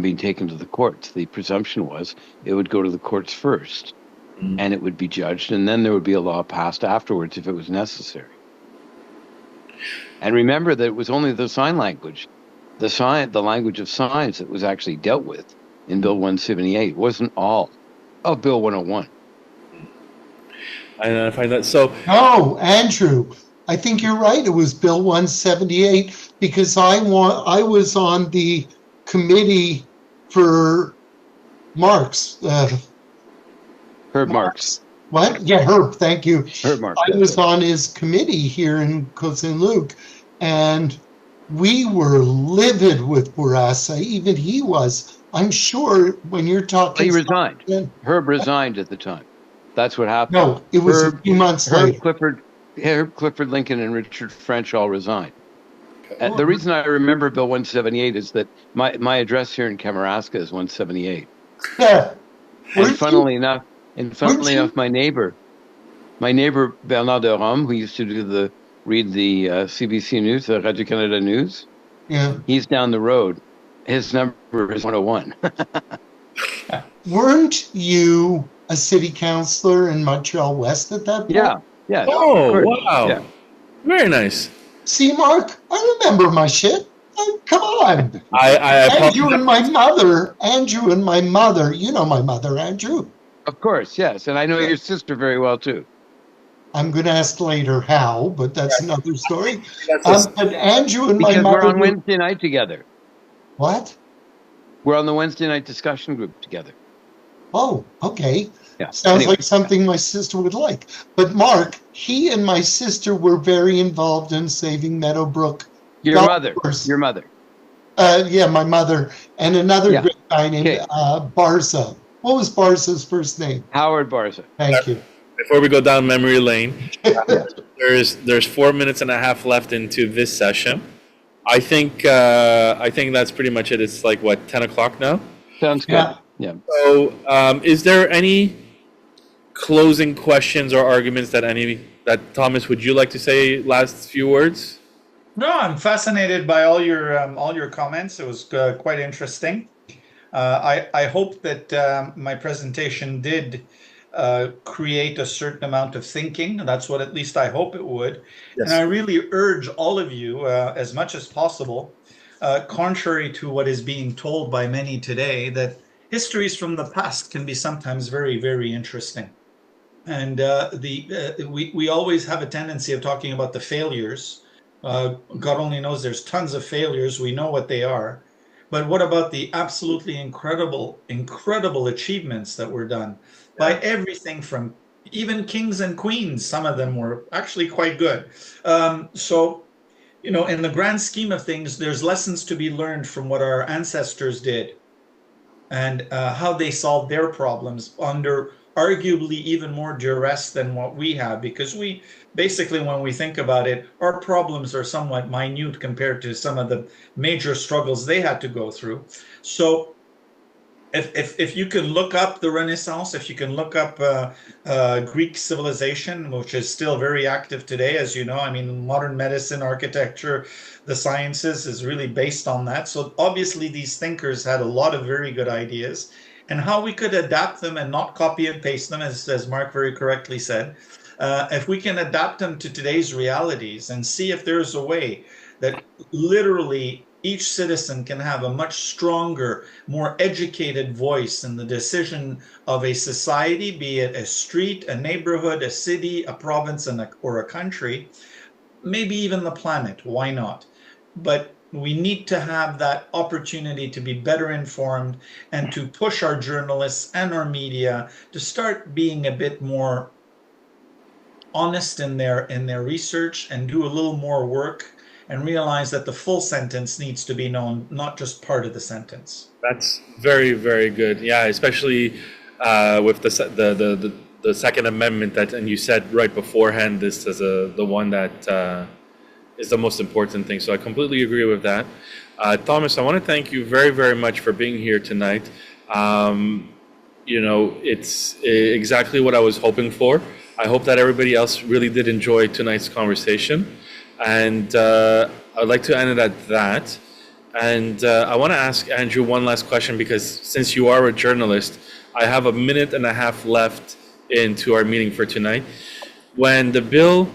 being taken to the courts. The presumption was it would go to the courts first, and it would be judged, and then there would be a law passed afterwards if it was necessary. And remember that it was only the sign language, the language of signs, that was actually dealt with in Bill 178. It wasn't all of Bill 101. I find that so. No, Andrew, I think you're right. It was Bill 178 because I was on the committee for Marx. Herb Marx. What? Yeah, Herb. Thank you. Herb Marx. I was on his committee here in Coast-Saint-Luc, and we were livid with Bourassa. Even he was. I'm sure when you're talking. He resigned. Herb resigned at the time. That's what happened. No, it was a few months later. Herb Clifford Lincoln and Richard French all resigned. The reason I remember Bill 178 is that my address here in Kamouraska is 178. Yeah. And funnily enough, you- my neighbor Bernard de Rome, who used to read the CBC News, the Radio Canada News, Yeah. he's down the road. His number is 101. Weren't you a city councillor in Montreal West at that point? Yeah. Oh, of course. wow. Yeah. Very nice. See, Mark, I remember my shit. Come on. I Andrew apologize. and my mother, you know my mother, Andrew. Of course, yes. And I know your sister very well, too. I'm going to ask later how, but that's another story. That's But Andrew and my Because mother. we're on Wednesday night together. What? We're on the Wednesday night discussion group together. Oh, okay. Yeah. Sounds Anyway. like something my sister would like. But Mark, he and my sister were very involved in saving Meadowbrook. Your golf mother. course. Your mother. Yeah, my mother and another Yeah. great guy named Okay. Barza. What was Barza's first name? Howard Barza. Thank you. Before we go down memory lane, there's 4 minutes and a half left into this session. I think that's pretty much it. It's like what, 10 o'clock now. Sounds good. Yeah. Yeah. So, is there any closing questions or arguments that Thomas, would you like to say last few words? No, I'm fascinated by all your comments. It was quite interesting. I hope that my presentation did create a certain amount of thinking. That's what at least I hope it would. Yes. And I really urge all of you, as much as possible, contrary to what is being told by many today, that histories from the past can be sometimes very, very interesting. And we always have a tendency of talking about the failures. God only knows there's tons of failures. We know what they are. But what about the absolutely incredible achievements that were done by everything from even kings and queens? Some of them were actually quite good. So, in the grand scheme of things, there's lessons to be learned from what our ancestors did and how they solved their problems under arguably even more duress than what we have, because we basically, when we think about it, our problems are somewhat minute compared to some of the major struggles they had to go through. So if you can look up the Renaissance, if you can look up Greek civilization, which is still very active today, as you know, I mean, modern medicine, architecture, the sciences is really based on that. So obviously these thinkers had a lot of very good ideas, and how we could adapt them and not copy and paste them, as Mark very correctly said. If we can adapt them to today's realities and see if there's a way that literally each citizen can have a much stronger, more educated voice in the decision of a society, be it a street, a neighborhood, a city, a province, or a country, maybe even the planet, why not? But we need to have that opportunity to be better informed and to push our journalists and our media to start being a bit more honest in their research and do a little more work and realize that the full sentence needs to be known, not just part of the sentence. That's very, very good. Yeah, especially with the Second Amendment and you said right beforehand, this is the one that is the most important thing. So I completely agree with that. Thomas, I want to thank you very, very much for being here tonight. It's exactly what I was hoping for. I hope that everybody else really did enjoy tonight's conversation. And I'd like to end it at that. And I want to ask Andrew one last question, because since you are a journalist, I have a minute and a half left into our meeting for tonight. When the bill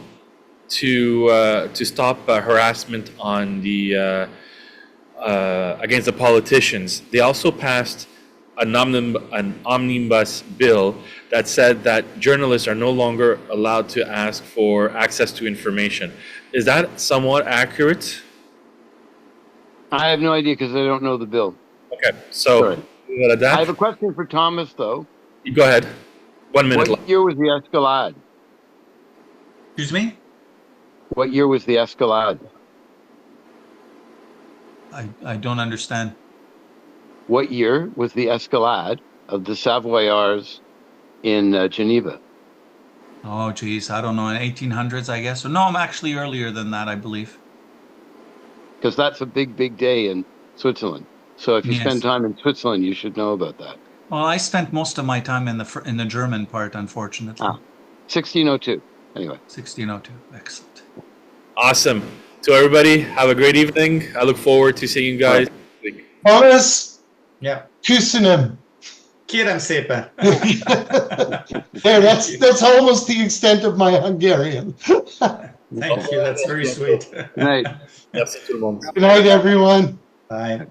to stop harassment on the against the politicians, they also passed an omnibus bill that said that journalists are no longer allowed to ask for access to information. Is that somewhat accurate? I have no idea because I don't know the bill. Okay, so I have a question for Thomas, though. You go ahead. 1 minute left. What year was the Escalade? Excuse me? What year was the Escalade? I don't understand. What year was the Escalade of the Savoyards in Geneva? Oh, geez, I don't know. In 1800s, I guess. No, I'm actually earlier than that, I believe. because that's a big, big day in Switzerland. So if you Yes. spend time in Switzerland, you should know about that. Well, I spent most of my time in the German part, unfortunately. 1602. Anyway. 1602. Excellent. Awesome. To everybody, have a great evening. I look forward to seeing you guys. Thomas, Yeah. köszönöm. Kérem szépen. There, that's almost the extent of my Hungarian. Thank you. That's very sweet. Good night. Merci tout le monde. Good night, everyone. Bye.